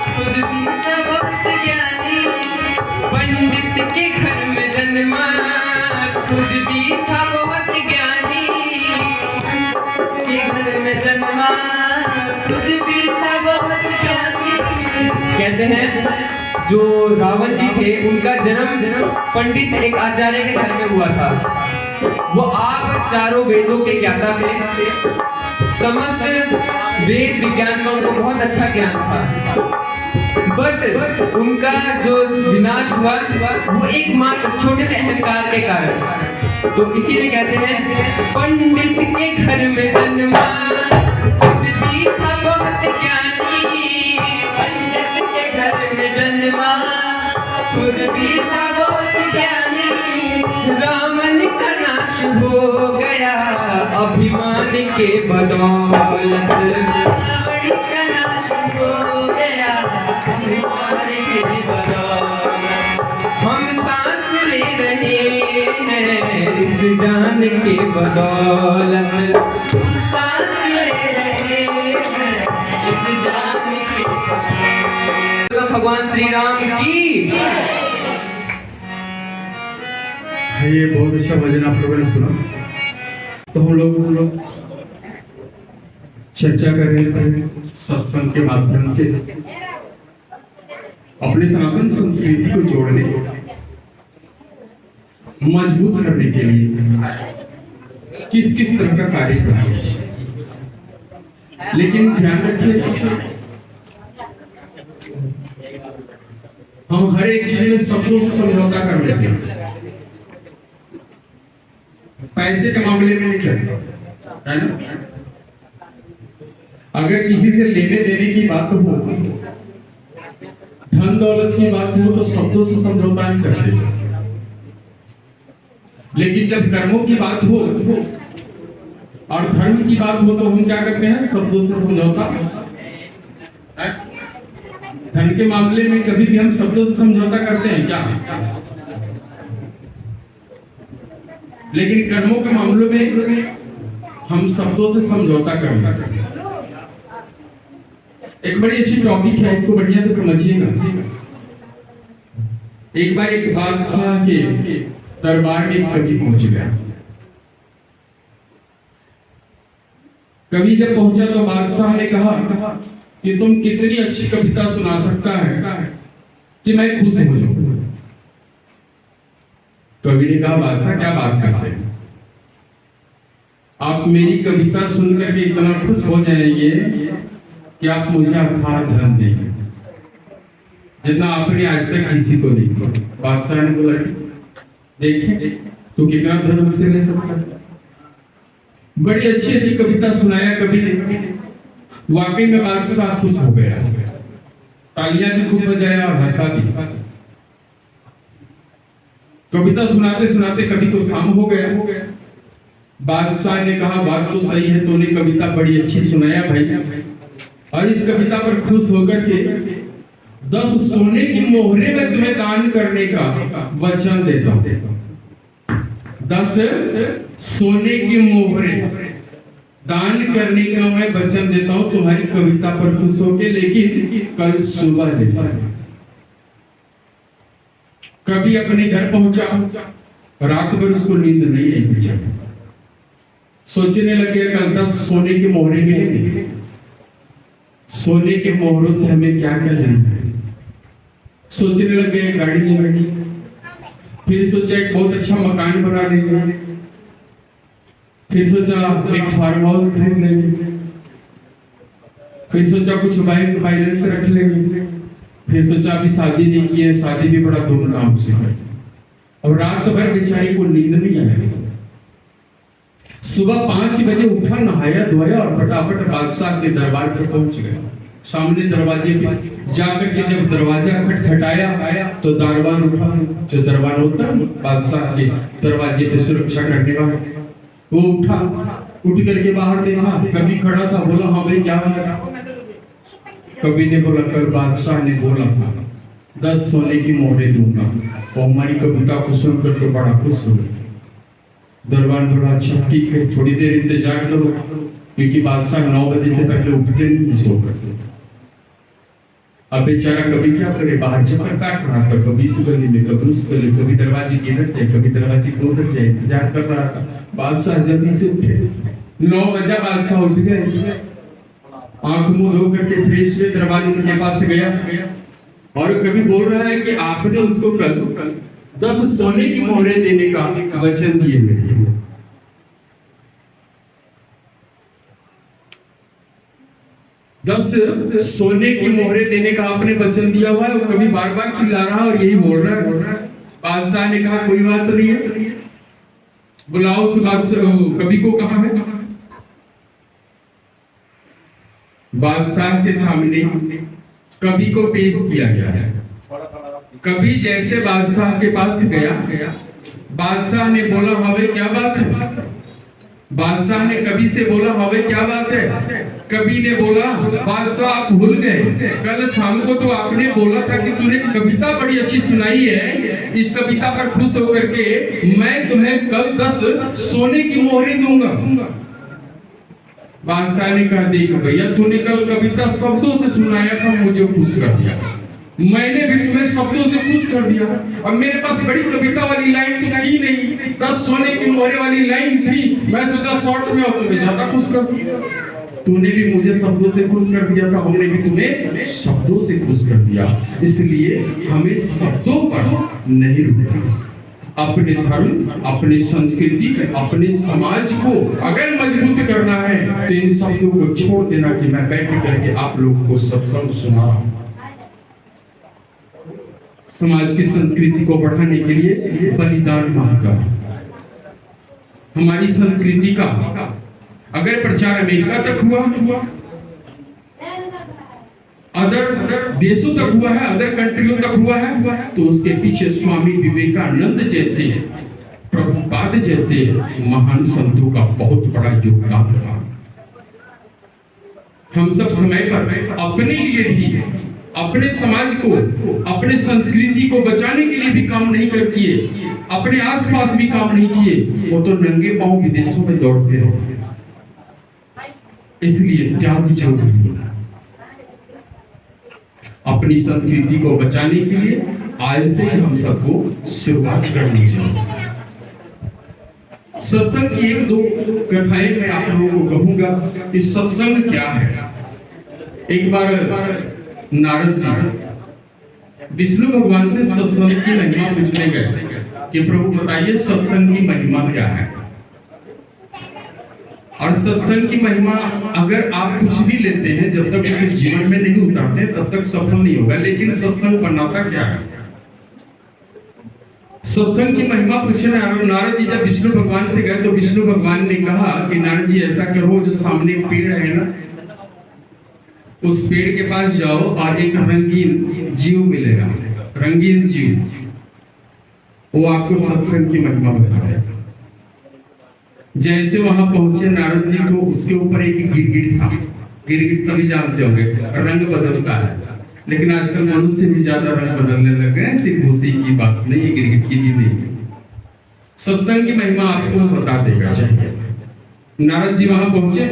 खुद भी था बहुत ज्ञानी। पंडित के घर में जन्मा, खुद भी था बहुत ज्ञानी, के घर में जन्मा, खुद भी था बहुत ज्ञानी। कहते हैं जो रावण जी थे उनका जन्म पंडित एक आचार्य के घर में हुआ था। वो आप चारों वेदों के ज्ञाता थे, समस्त वेद विज्ञान का उनको बहुत अच्छा ज्ञान था। बट उनका जो विनाश हुआ वो एकमात्र छोटे से अहंकार के कारण। तो इसीलिए कहते हैं पंडित के घर में जन्मा, खुद भी था बहुत ज्ञानी। पंडित के घर में जन्मा, खुद भी था बहुत ज्ञानी। रावण का भगवान के बदौलत हम सांस ले रहे हैं इस जान के बदौलत, सांस ले रहे हैं इस जान के बदौलत। भगवान श्री राम की। ये बहुत अच्छा भजन आप लोगों ने सुना। तो हम लोग चर्चा कर रहे थे सत्संग के माध्यम से अपने सनातन संस्कृति को जोड़ने, मजबूत करने के लिए किस किस तरह का कार्य करना। लेकिन ध्यान रखिए, हम हर एक चीज में शब्दों से समझौता कर लेते हैं, पैसे के मामले में नहीं करते, है ना। अगर किसी से लेने देने की बात हो, धन दौलत की बात हो, तो शब्दों से समझौता नहीं करते। लेकिन जब कर्मों की बात हो और धर्म की बात हो तो हम क्या करते हैं? शब्दों से समझौता। धन के मामले में कभी भी हम शब्दों से समझौता करते हैं क्या? लेकिन कर्मों के मामलों में हम शब्दों से समझौता करते हैं। एक बड़ी अच्छी टॉपिक है, इसको बढ़िया से समझिएगा। एक बार एक बादशाह के दरबार में कवि पहुंच गया। कवि जब पहुंचा तो बादशाह ने कहा कि तुम कितनी अच्छी कविता सुना सकता है कि मैं खुश हो जाऊं। कवि ने कहा, बादशाह क्या बात करते हैं, आप मेरी कविता सुनकर के इतना खुश हो जाएंगे कि आप मुझे अथाह धन देंगे जितना आपने आज तक किसी को नहीं दिया। बादशाह ने बोला, देखिए तो कितना धन हमसे ले सकता है। बड़ी अच्छी अच्छी कविता सुनाया कवि ने। वाकई में बादशाह खुश हो गया, तालियां भी खूब बजाया और हंसा भी। कविता सुनाते सुनाते कवि को शाम हो गया। बादशाह ने कहा, बात तो सही है, तूने कविता बड़ी अच्छी सुनाया भाई, और इस कविता पर खुश होकर के 10 सोने की मोहरे में तुम्हें दान करने का वचन देता हूं। 10 सोने की मोहरे दान करने का मैं वचन देता हूं तुम्हारी कविता पर खुश होके, लेकिन कल सुबह ले जाना। कभी अपने घर पहुंचा, रात भर उसको नींद नहीं आई बेचारा। सोचने लगे कल 10 सोने की मोहरे मिलेंगे, सोने के मोहरों से हमें क्या क्या लेना है। सोचने लगे गाड़ी लेंगे, फिर सोचा एक बहुत अच्छा मकान बना लेंगे, फिर सोचा एक फार्म हाउस खरीद लेंगे, फिर सोचा कुछ बैंक फाइनेंस रख लेंगे, फिर सोचा अभी शादी नहीं की है, शादी भी बड़ा धूमधाम से करेंगे। और रात भर बेचारी को नींद नहीं आई। सुबह 5 बजे उठा, नहाया धोया और फटाफट बादशाह के दरबार पर पहुंच गया। सामने दरवाजे पे जाकर के जब दरवाजा खटखटाया तो दरबान उठा। जो दरबान होता है बादशाह के दरवाजे पे सुरक्षा करने वाला, वो उठा, उठ करके बाहर देखा, कभी खड़ा था। बोला, हाँ भाई क्या हुआ? कवि ने बोला, कल बादशाह ने बोला था 10 सोने की मोहरे दूंगा। वो हमारी कविता को सुनकर के बड़ा खुश हो गया। दरबार बोला, अच्छा ठीक है, थोड़ी देर इंतजार करो, क्योंकि बादशाह 9 बजे से पहले उठते नहीं, सो करते। अब बेचारा कभी क्या करे, बाहर चक्कर काट रहा था, कभी इस गली में, कभी उस गली, कभी दरवाजे की इधर जाए, कभी दरवाजे के उधर जाए, इंतजार कर रहा था। बादशाह जल्दी से उठे। 9 बजे बादशाह उठ गए, आंख मुंह धो करके फ्रेश हुए, दरबार के पास गया और कभी बोल रहा है कि आपने उसको कल 10 सोने की मोहरे देने का वचन दिए हुए। 10 सोने की मोहरे देने का आपने वचन दिया हुआ है। कभी बार बार चिल्ला रहा है और यही बोल रहा है। बादशाह ने कहा, कोई बात नहीं है, बुलाओ उस बादशाह कवि को। कहा है? बादशाह के सामने कवि को पेश किया गया है। कवि जैसे बादशाह के पास गया, बादशाह ने बोला, हाँ भाई क्या बात है? बादशाह ने कवि से बोला, हवे क्या बात है? कवि ने बोला, बादशाह आप भूल गए, कल शाम को तो आपने बोला था कि तूने कविता बड़ी अच्छी सुनाई है, इस कविता पर खुश होकर के मैं तुम्हें कल 10 सोने की मोहरें दूंगा। बादशाह ने कहा, देख भैया, तूने कल कविता शब्दों से सुनाया था, मुझे खुश कर दिया, मैंने भी तुम्हें शब्दों से खुश कर दिया। अब मेरे पास बड़ी कविता वाली लाइन तो थी नहीं, 10 सोने की मोहरें वाली लाइन थी, मैं सोचा शॉर्ट में हो तुम्हें ज्यादा खुश कर दिया। तूने भी मुझे शब्दों से खुश कर दिया था, हमने भी तुम्हें शब्दों से खुश कर दिया, इसलिए हमें शब्दों पर नहीं रुकना। अपने धर्म, अपनी संस्कृति, अपने समाज को अगर मजबूत करना है तो इन शब्दों को छोड़ देना कि मैं बैठ करके आप लोगों को सत्संग सुना रहा हूं। समाज की संस्कृति को बढ़ाने के लिए बलिदान मांगता है। हमारी संस्कृति का अगर प्रचार अमेरिका तक हुआ, अदर देशों तक हुआ है, अदर कंट्रियों तक हुआ है, तो उसके पीछे स्वामी विवेकानंद जैसे, प्रभुपाद जैसे महान संतों का बहुत बड़ा योगदान था। हम सब समय पर अपने लिए भी, अपने समाज को, अपने संस्कृति को बचाने के लिए भी काम नहीं कर किए, अपने आसपास भी काम नहीं किए, वो तो नंगे पांव विदेशों में दौड़ते रहे। इसलिए त्याग जरूरी है। अपनी संस्कृति को बचाने के लिए आज से ही हम सबको शुरुआत करनी चाहिए। सत्संग की 1-2 कथाएं मैं आप लोगों को कहूंगा कि सत्संग क्या है। एक बार नारद जी विष्णु भगवान से सत्संग की महिमा पूछने गए कि प्रभु बताइए सत्संग की महिमा क्या है। और सत्संग की महिमा अगर आप कुछ भी लेते हैं, जब तक उसे जीवन में नहीं उतारते तब तक सफल नहीं होगा। लेकिन सत्संग बनाता क्या है? सत्संग की महिमा पूछने नारद जी जब विष्णु भगवान से गए तो विष्णु भगवान ने कहा कि नारद जी ऐसा करो, जो सामने पेड़ है ना, उस पेड़ के पास जाओ और एक रंगीन जीव मिलेगा, रंगीन जीव, वो आपको सत्संग की महिमा बताएगा। जैसे वहां पहुंचे नारद जी तो उसके ऊपर एक गिरगिट था। गिरगिट सभी जानते होंगे, रंग बदलता है, लेकिन आजकल मनुष्य भी ज्यादा रंग बदलने लग गए, सिर्फ उसी की बात नहीं है, गिरगिट की भी नहीं। सत्संग की महिमा आपको बता देगा। नारद जी वहां पहुंचे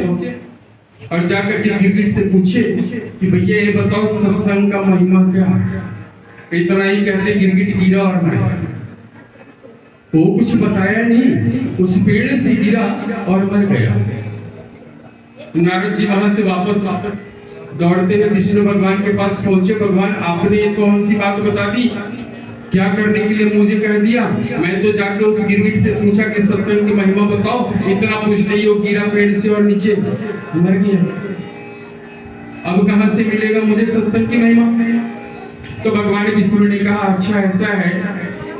और जाकर के गिरगिट से पूछे कि भैया ये बताओ सत्संग का महिमा क्या है। इतना ही कहते गिरगिट गिरा और मर गया। वो कुछ बताया नहीं, उस पेड़ से गिरा और मर गया। नारद जी वहां से वापस दौड़ते हुए विष्णु भगवान के पास पहुंचे। भगवान आपने ये कौन सी बात बता दी, क्या करने के लिए मुझे कह दिया? मैं तो जाकर उस गिरगिट से पूछा कि सत्संग की महिमा बताओ, इतना पूछते ही वो गिरा पेड़ से और नीचे मर गया। अब कहां से मिलेगा मुझे सत्संग की महिमा? तो भगवान विष्णु ने कहा अच्छा ऐसा है,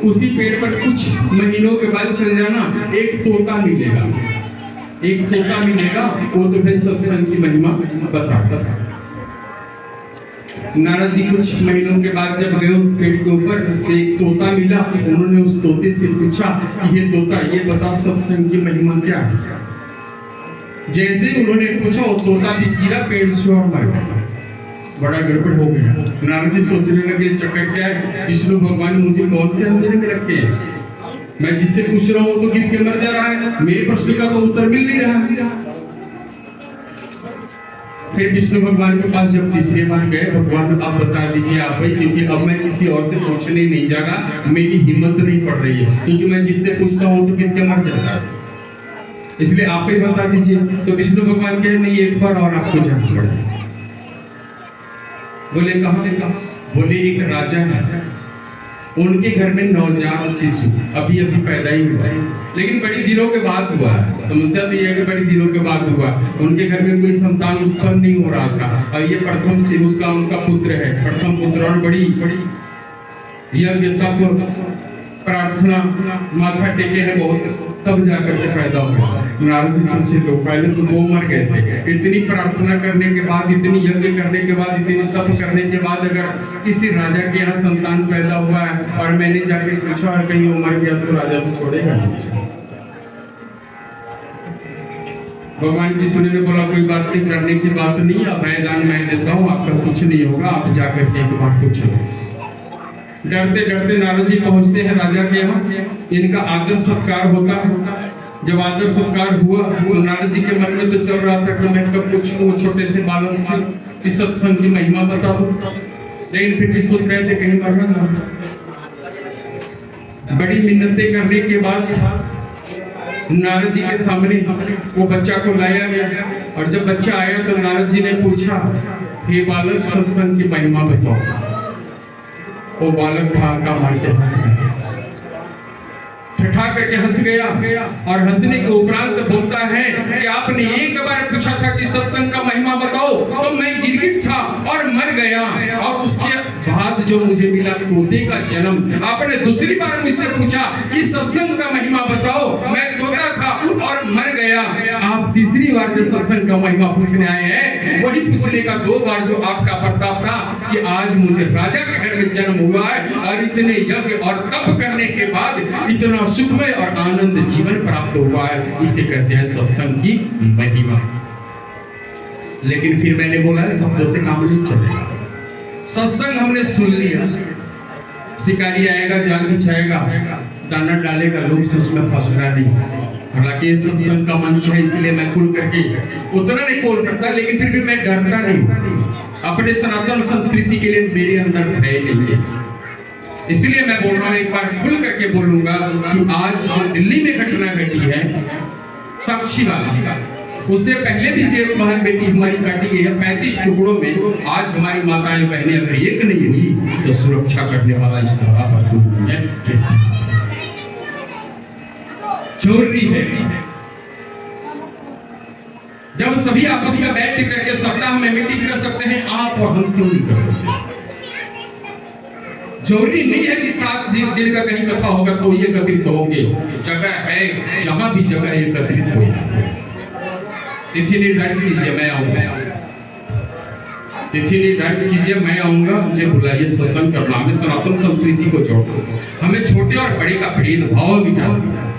उसी पेड़ पर कुछ महीनों के बाद चल जाना, एक तोता मिलेगा, एक तोता मिलेगा, वो तुम्हें सत्संग की महिमा बताता था। नारद जी कुछ महीनों के बाद जब गए उस पेड़ के ऊपर तो एक तोता मिला। उन्होंने उस तोते से पूछा कि ये तोता ये बता सत्संग की महिमा क्या है। जैसे उन्होंने पूछा वो तोता भी गिरा पेड़ से और मर गया। बड़ा गड़बड़ हो गया। नारद जी सोचने लगे चक्कर क्या है, विष्णु भगवान मुझे कौन से अंधेरे में रखे हैं? मैं जिससे पूछ रहा हूँ तो गिर के मर जा रहा है, मेरे प्रश्न का तो उत्तर मिल नहीं रहा। फिर विष्णु भगवान के पास जब तीसरी बार गए, भगवान आप बता दीजिए आप ही, क्योंकि अब मैं किसी और से पूछने नहीं जा रहा, मेरी हिम्मत नहीं पड़ रही है, क्योंकि मैं जिससे पूछता हूँ तो गिर के मर जाता है, इसलिए आप ही बता दीजिए। तो विष्णु भगवान कहे नहीं, एक बार और आपको जाना पड़ेगा। बोले कहाँ? बोले एक राजा है, उनके घर में नवजात शिशु अभी अभी पैदा ही हुआ है, लेकिन बड़ी दिनों के बाद हुआ है। समस्या तो यह है कि बड़ी दिनों के बाद हुआ, उनके घर में कोई संतान उत्पन्न नहीं हो रहा था, और ये प्रथम शिशु उसका उनका पुत्र है, प्रथम पुत्र, और बड़ी यज्ञ तप प्रार्थना माथा टेके हैं बहुत, तब जाकर के पैदा हुआ। नारद जी सोचे लो, पहले तो 2 मर गए थे, इतनी प्रार्थना करने के बाद, इतनी यज्ञ करने के बाद, इतनी तप करने के बाद अगर किसी राजा के यहाँ संतान पैदा हुआ है और मैंने जाके पूछा और कहीं वो मर गया तो राजा तो छोड़ेगा नहीं। भगवान विष्णु ने बोला कोई बात नहीं, करने की बात नहीं, अब मैदान मैं देता हूँ, आपका कुछ नहीं होगा, आप जाकर के एक बार पूछ लो। डरते डरते नारद जी पहुंचते हैं राजा के यहाँ। इनका आदर सत्कार होता है। जब आदर सत्कार हुआ तो नारद जी के मन में तो चल रहा था कि मैं कब पूछूं छोटे से बालक से इस सत्संग की महिमा बता दूं, लेकिन फिर भी सोच रहे थे कहीं मरना ना। बड़ी मिन्नतें करने के बाद नारद जी के सामने वो बच्चा को लाया गया, और जब बच्चा आया तो नारद जी ने पूछा, हे बालक सत्संग की महिमा बताओ। वो बालक भागा मार के हंस गया, ठठा करके हंस गया, और हंसने के उपरांत बोलता है कि आपने एक बार पूछा था कि सत्संग का महिमा बताओ तो मैं गिरगिट था और मर गया, और उसके बाद जो मुझे मिला तोते का जन्म। आपने दूसरी बार मुझसे पूछा कि सत्संग का महिमा बताओ, मैं तोता था और मर गया। आप तीसरी बार जो सत्संग का महिमा पूछने आए हैं, वही पूछने का 2 बार जो आपका प्रताप था कि आज मुझे राजा के घर में जन्म हुआ है, और इतने यज्ञ और तप करने के बाद इतना सुखमय और आनंद जीवन प्राप्त हुआ है। इसे कहते हैं सत्संग की महिमा। लेकिन फिर मैंने बोला है शब्दों से काम नहीं चलेगा। सत्संग हमने सुन लिया, शिकारी आएगा, जाल बिछाएगा, दाना डालेगा, लोग से उसमें फंसना नहीं। हालांकि सत्संग का मंच है, इसलिए मैं खुल करके उतना नहीं बोल सकता, लेकिन फिर भी मैं डरता नहीं। अपने सनातन संस्कृति के लिए मेरे अंदर भय नहीं है, इसलिए मैं बोल रहा हूँ। एक बार खुल करके बोलूंगा कि आज जो दिल्ली में घटना घटी है साक्षीवाला, उससे पहले भी जेब महल बेटी हमारी काटी गई है 35 टुकड़ों में। आज हमारी माताएं बहनें अगर एक नहीं हुई तो सुरक्षा करने वाला इस तरह पर कोई नहीं है। चोरी है। जब सभी आपस में बैठ करके सप्ताह में मीटिंग कर सकते हैं, आप और हम क्यों नहीं कर सकते? जरूरी नहीं है कि 7 दिन का कहीं कथा होगा तो ये एकत्रित होंगे। जगह है, जहां भी जगह एकत्रित हो, तिथि निर्धारित कीजिए, मैं आऊंगा। तिथि निर्धारित कीजिए, मैं आऊंगा। मुझे बुलाइए, सत्संग करना। हमें सनातन संस्कृति को जोड़ो, हमें छोटे और बड़े का भेदभाव मिटाना,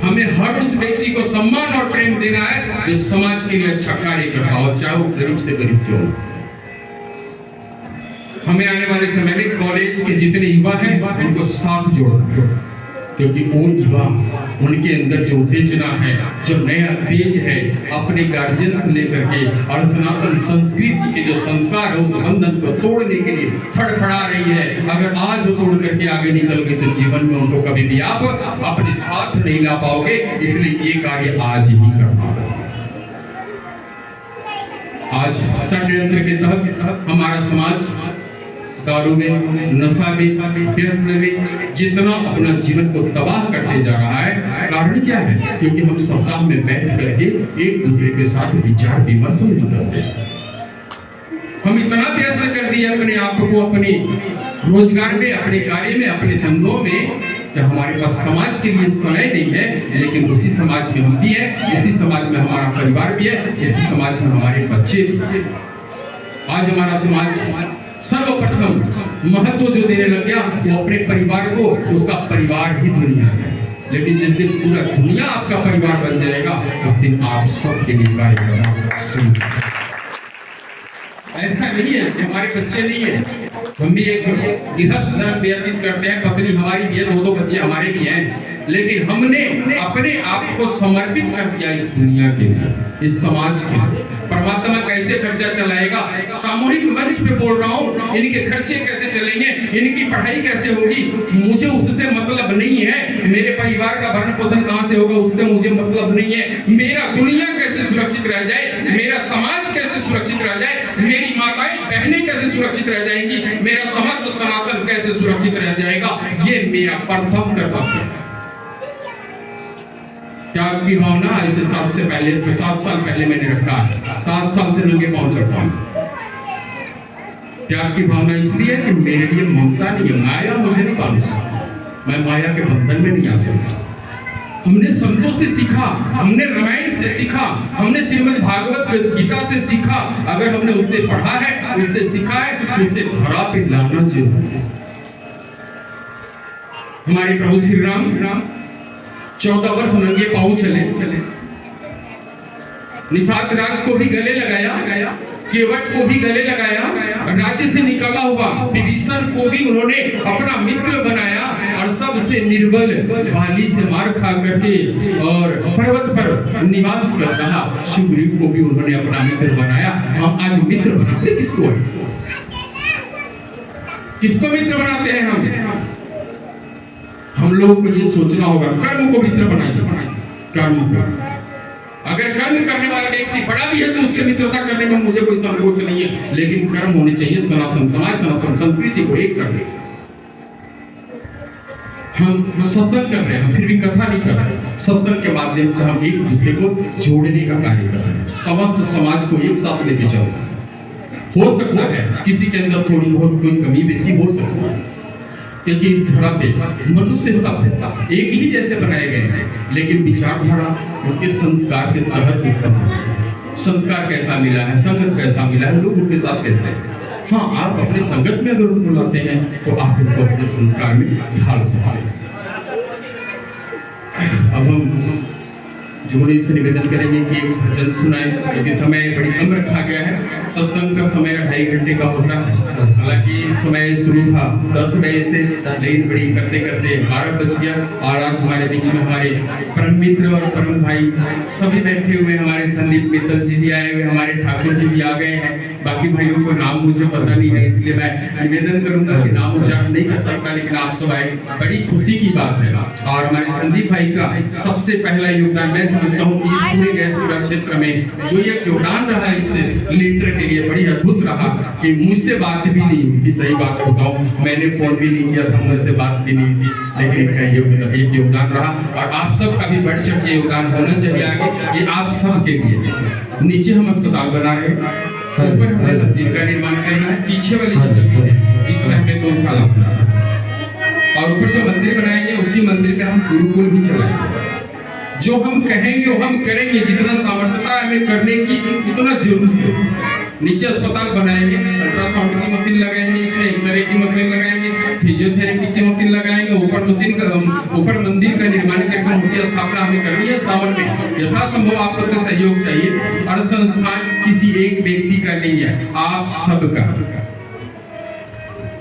हमें हर उस व्यक्ति को सम्मान और प्रेम देना है जो समाज के लिए अच्छा कार्य करता हो, चाहे वो गरीब से गरीब क्यों हो। हमें आने वाले समय में कॉलेज के जितने युवा हैं उनको साथ जोड़ना, क्योंकि वो युवा, उनके अंदर जो उत्तेजना है, जो नया तेज है, अपने गार्जियन से लेकर के और सनातन संस्कृति के जो संस्कार है उस बंधन को तोड़ने के लिए फड़फड़ा रही है। अगर आज वो तोड़ करके आगे निकल गए तो जीवन में उनको कभी भी आप अपने साथ नहीं ला पाओगे। इसलिए ये कार्य आज ही करना होगा। आज षड्यंत्र के तहत हमारा समाज दारू में, नशा में, व्यसन में जितना अपना जीवन को तबाह करते जा रहा है, कारण क्या है? क्योंकि हम सप्ताह में बैठ करके एक दूसरे के साथ विचार विमर्श नहीं करते। हम इतना व्यस्त कर दिए अपने आप को, अपने रोजगार में, अपने कार्य में, अपने धंधों में, कि हमारे पास समाज के लिए समय नहीं है। लेकिन उसी समाज में हम भी है, इसी समाज में हमारा परिवार भी है, इसी समाज में हमारे बच्चे भी है। आज हमारा समाज सर्वप्रथम महत्व जो देने लग गया वो अपने परिवार को, उसका परिवार ही दुनिया है। लेकिन जिस दिन पूरा दुनिया आपका परिवार बन जाएगा, उस दिन आप सबके लिए कार्य करना शुरू। ऐसा नहीं है कि हमारे बच्चे नहीं है, हम भी एक गृहस्थ धर्म व्यतीत करते हैं, पत्नी हमारी भी है, 2 बच्चे हमारे भी हैं, लेकिन हमने अपने आप को समर्पित कर दिया इस दुनिया के लिए, इस समाज के लिए। परमात्मा कैसे खर्चा चलाएगा? सामूहिक मंच पे बोल रहा हूँ, इनके खर्चे कैसे चलेंगे, इनकी पढ़ाई कैसे होगी, मुझे उससे मतलब नहीं है। मेरे परिवार का भरण पोषण कहाँ से होगा, उससे मुझे मतलब नहीं है। मेरा दुनिया कैसे सुरक्षित रह जाए, मेरा समाज कैसे सुरक्षित रह जाए, मेरी माताएं बहनें कैसे सुरक्षित रह जाएंगी, मेरा समस्त सनातन कैसे सुरक्षित रह जाएगा, ये मेरा प्रथम कर्तव्य है। त्याग की भावना ऐसे 7 साल पहले मैंने रखा है। 7 साल से नंगे पांव चढ़ता हूं। त्याग की भावना इसलिए कि मेरे लिए ममता नहीं है, माया मुझे नहीं बांध सकती, मैं माया के बंधन में नहीं आ सकता। हमने संतों से सीखा, हमने रामायण से सीखा, हमने श्रीमद् भागवत गीता से सीखा। अगर हमने उससे पढ़ा है, उससे सीखा है, उससे धरा पे लाना जरूर है। हमारे प्रभु श्री राम 14 वर्ष नंगे पांव चले, निषाद राज को भी गले लगाया, केवट को भी गले लगाया, राज्य से निकला हुआ विभीषण को भी उन्होंने अपना मित्र बनाया और सबसे निर्बल बाली से मार खा करके और पर्वत पर निवास कर रहा सुग्रीव को भी उन्होंने अपना मित्र बनाया। हम आज मित्र बनाते किसको मित्र बनाते हैं? हम लोगों को ये सोचना होगा, कर्म को मित्र बनाइए। कर्म को, अगर कर्म करने वाला व्यक्ति बड़ा भी है तो उससे मित्रता करने में मुझे कोई संकोच नहीं है, लेकिन कर्म होने चाहिए सनातन समाज, सनातन संस्कृति को एक करने। हम सत्संग कर रहे हैं, फिर भी कथा नहीं कर रहे। सत्संग के माध्यम से हम एक दूसरे को जोड़ने का कार्य कर रहे हैं, समस्त समाज को एक साथ लेके चल रहे हैं। हो सकता है किसी के अंदर थोड़ी बहुत कोई कमी बेसी हो सकती है, क्योंकि इस धरा पे मनुष्य सब एक ही जैसे बनाए गए हैं, लेकिन विचारधारा उनके संस्कार के तहत उत्पन्न है। संस्कार कैसा मिला है, संगत कैसा मिला है, लोग उनके साथ कैसे। हाँ, आप अपने संगत में अगर उनको लाते हैं तो आप उनको अपने संस्कार में ढाल सकते हैं। अब हम जोड़ी से निवेदन करेंगे कि एक भजन सुनाएं, क्योंकि समय बड़ी कम रखा गया है। सत्संग का समय 2.5 घंटे का होता है, हालांकि समय शुरू था 10 बजे से, लेकिन बड़ी करते करते 12 बज गया। और आज हमारे बीच में हमारे परम मित्र और परम भाई सभी बैठे हुए, हमारे संदीप मित्तल जी भी आए हुए, हमारे ठाकुर जी भी आ गए हैं। बाकी भाइयों को नाम मुझे पता नहीं है, इसलिए मैं निवेदन करूंगा कि नाम उच्चारण नहीं कर सकता, लेकिन आप सब आए, बड़ी खुशी की बात है। और हमारे संदीप भाई का सबसे पहला योगदान मैं समझता हूँ कि इस पूरे गैसपुरा क्षेत्र में जो ये योगदान रहा इस लेटर के लिए बड़ी अद्भुत रहा कि मुझसे बात भी नहीं हुई थी। सही बात बताऊं, मैंने फोन भी नहीं किया था, मुझसे बात भी नहीं थी, लेकिन इनका एक योगदान रहा। और आप सब का भी बढ़ चढ़ के योगदान होना चाहिए आगे, ये आप सब के लिए। नीचे हम अस्पताल बना रहे हैं, ऊपर हमें मंदिर का निर्माण करना है, पीछे वाली जो जगह है इसमें हमें 2 साल लगना है। और ऊपर जो मंदिर बनाएंगे उसी मंदिर में हम गुरुकुल भी चलाएंगे। जो हम कहेंगे वो हम करेंगे, जितना सामर्थ्यता हमें करने की उतना जरूर है। नीचे अस्पताल बनाएंगे, अल्ट्रासाउंड की मशीन लगाएंगे, इसमें एक्सरे की मशीन लगाएंगे, फिजियोथेरेपी की मशीन लगाएंगे, ऊपर मंदिर का निर्माण करके उनकी स्थापना हमें करनी है। सावन में यथासंभव आप सबसे सहयोग चाहिए, और संस्थान किसी एक व्यक्ति का नहीं है, आप सबका।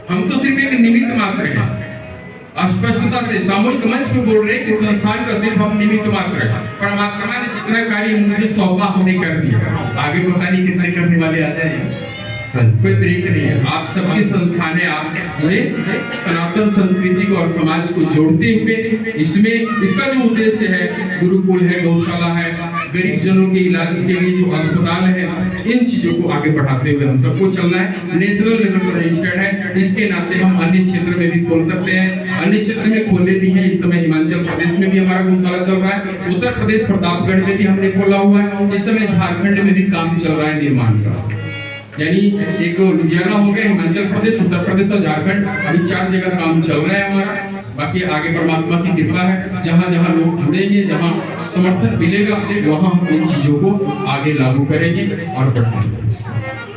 हम तो सिर्फ एक निमित्त मात्र हैं। स्पष्टता से सामूहिक मंच पे बोल रहे कि संस्थान का सिर्फ हम निमित्त मात्र है। परमात्मा ने जितना कार्य मुझे सौंपा हमने कर दिया, आगे पता नहीं कितने करने वाले आ जाएंगे, कोई ब्रेक नहीं है। आप सबकी संस्थान है, आप जुड़े, सनातन संस्कृति को और समाज को जोड़ते हुए इसमें इसका जो उद्देश्य है, गुरुकुल है, गौशाला है, गरीब जनों के इलाज के लिए जो अस्पताल है, इन चीजों को आगे बढ़ाते हुए हम सबको चलना है। नेशनल लेवल पर रजिस्टर्ड है, इसके नाते हम अन्य क्षेत्र में भी खोल सकते हैं, अन्य क्षेत्र में खोले भी हैं। इस समय हिमाचल प्रदेश में भी हमारा गौशाला चल रहा है, उत्तर प्रदेश प्रतापगढ़ में भी हमने खोला हुआ है, इस समय झारखंड में भी काम चल रहा है निर्माण का। यानी एक लुधियाना हो गया, हिमाचल प्रदेश, उत्तर प्रदेश और झारखंड, अभी 4 जगह काम चल रहा है हमारा। बाकी आगे परमात्मा की कृपा है, जहाँ जहाँ लोग जुड़ेंगे, जहाँ समर्थन मिलेगा, वहाँ हम इन चीजों को आगे लागू करेंगे और बढ़ाएंगे।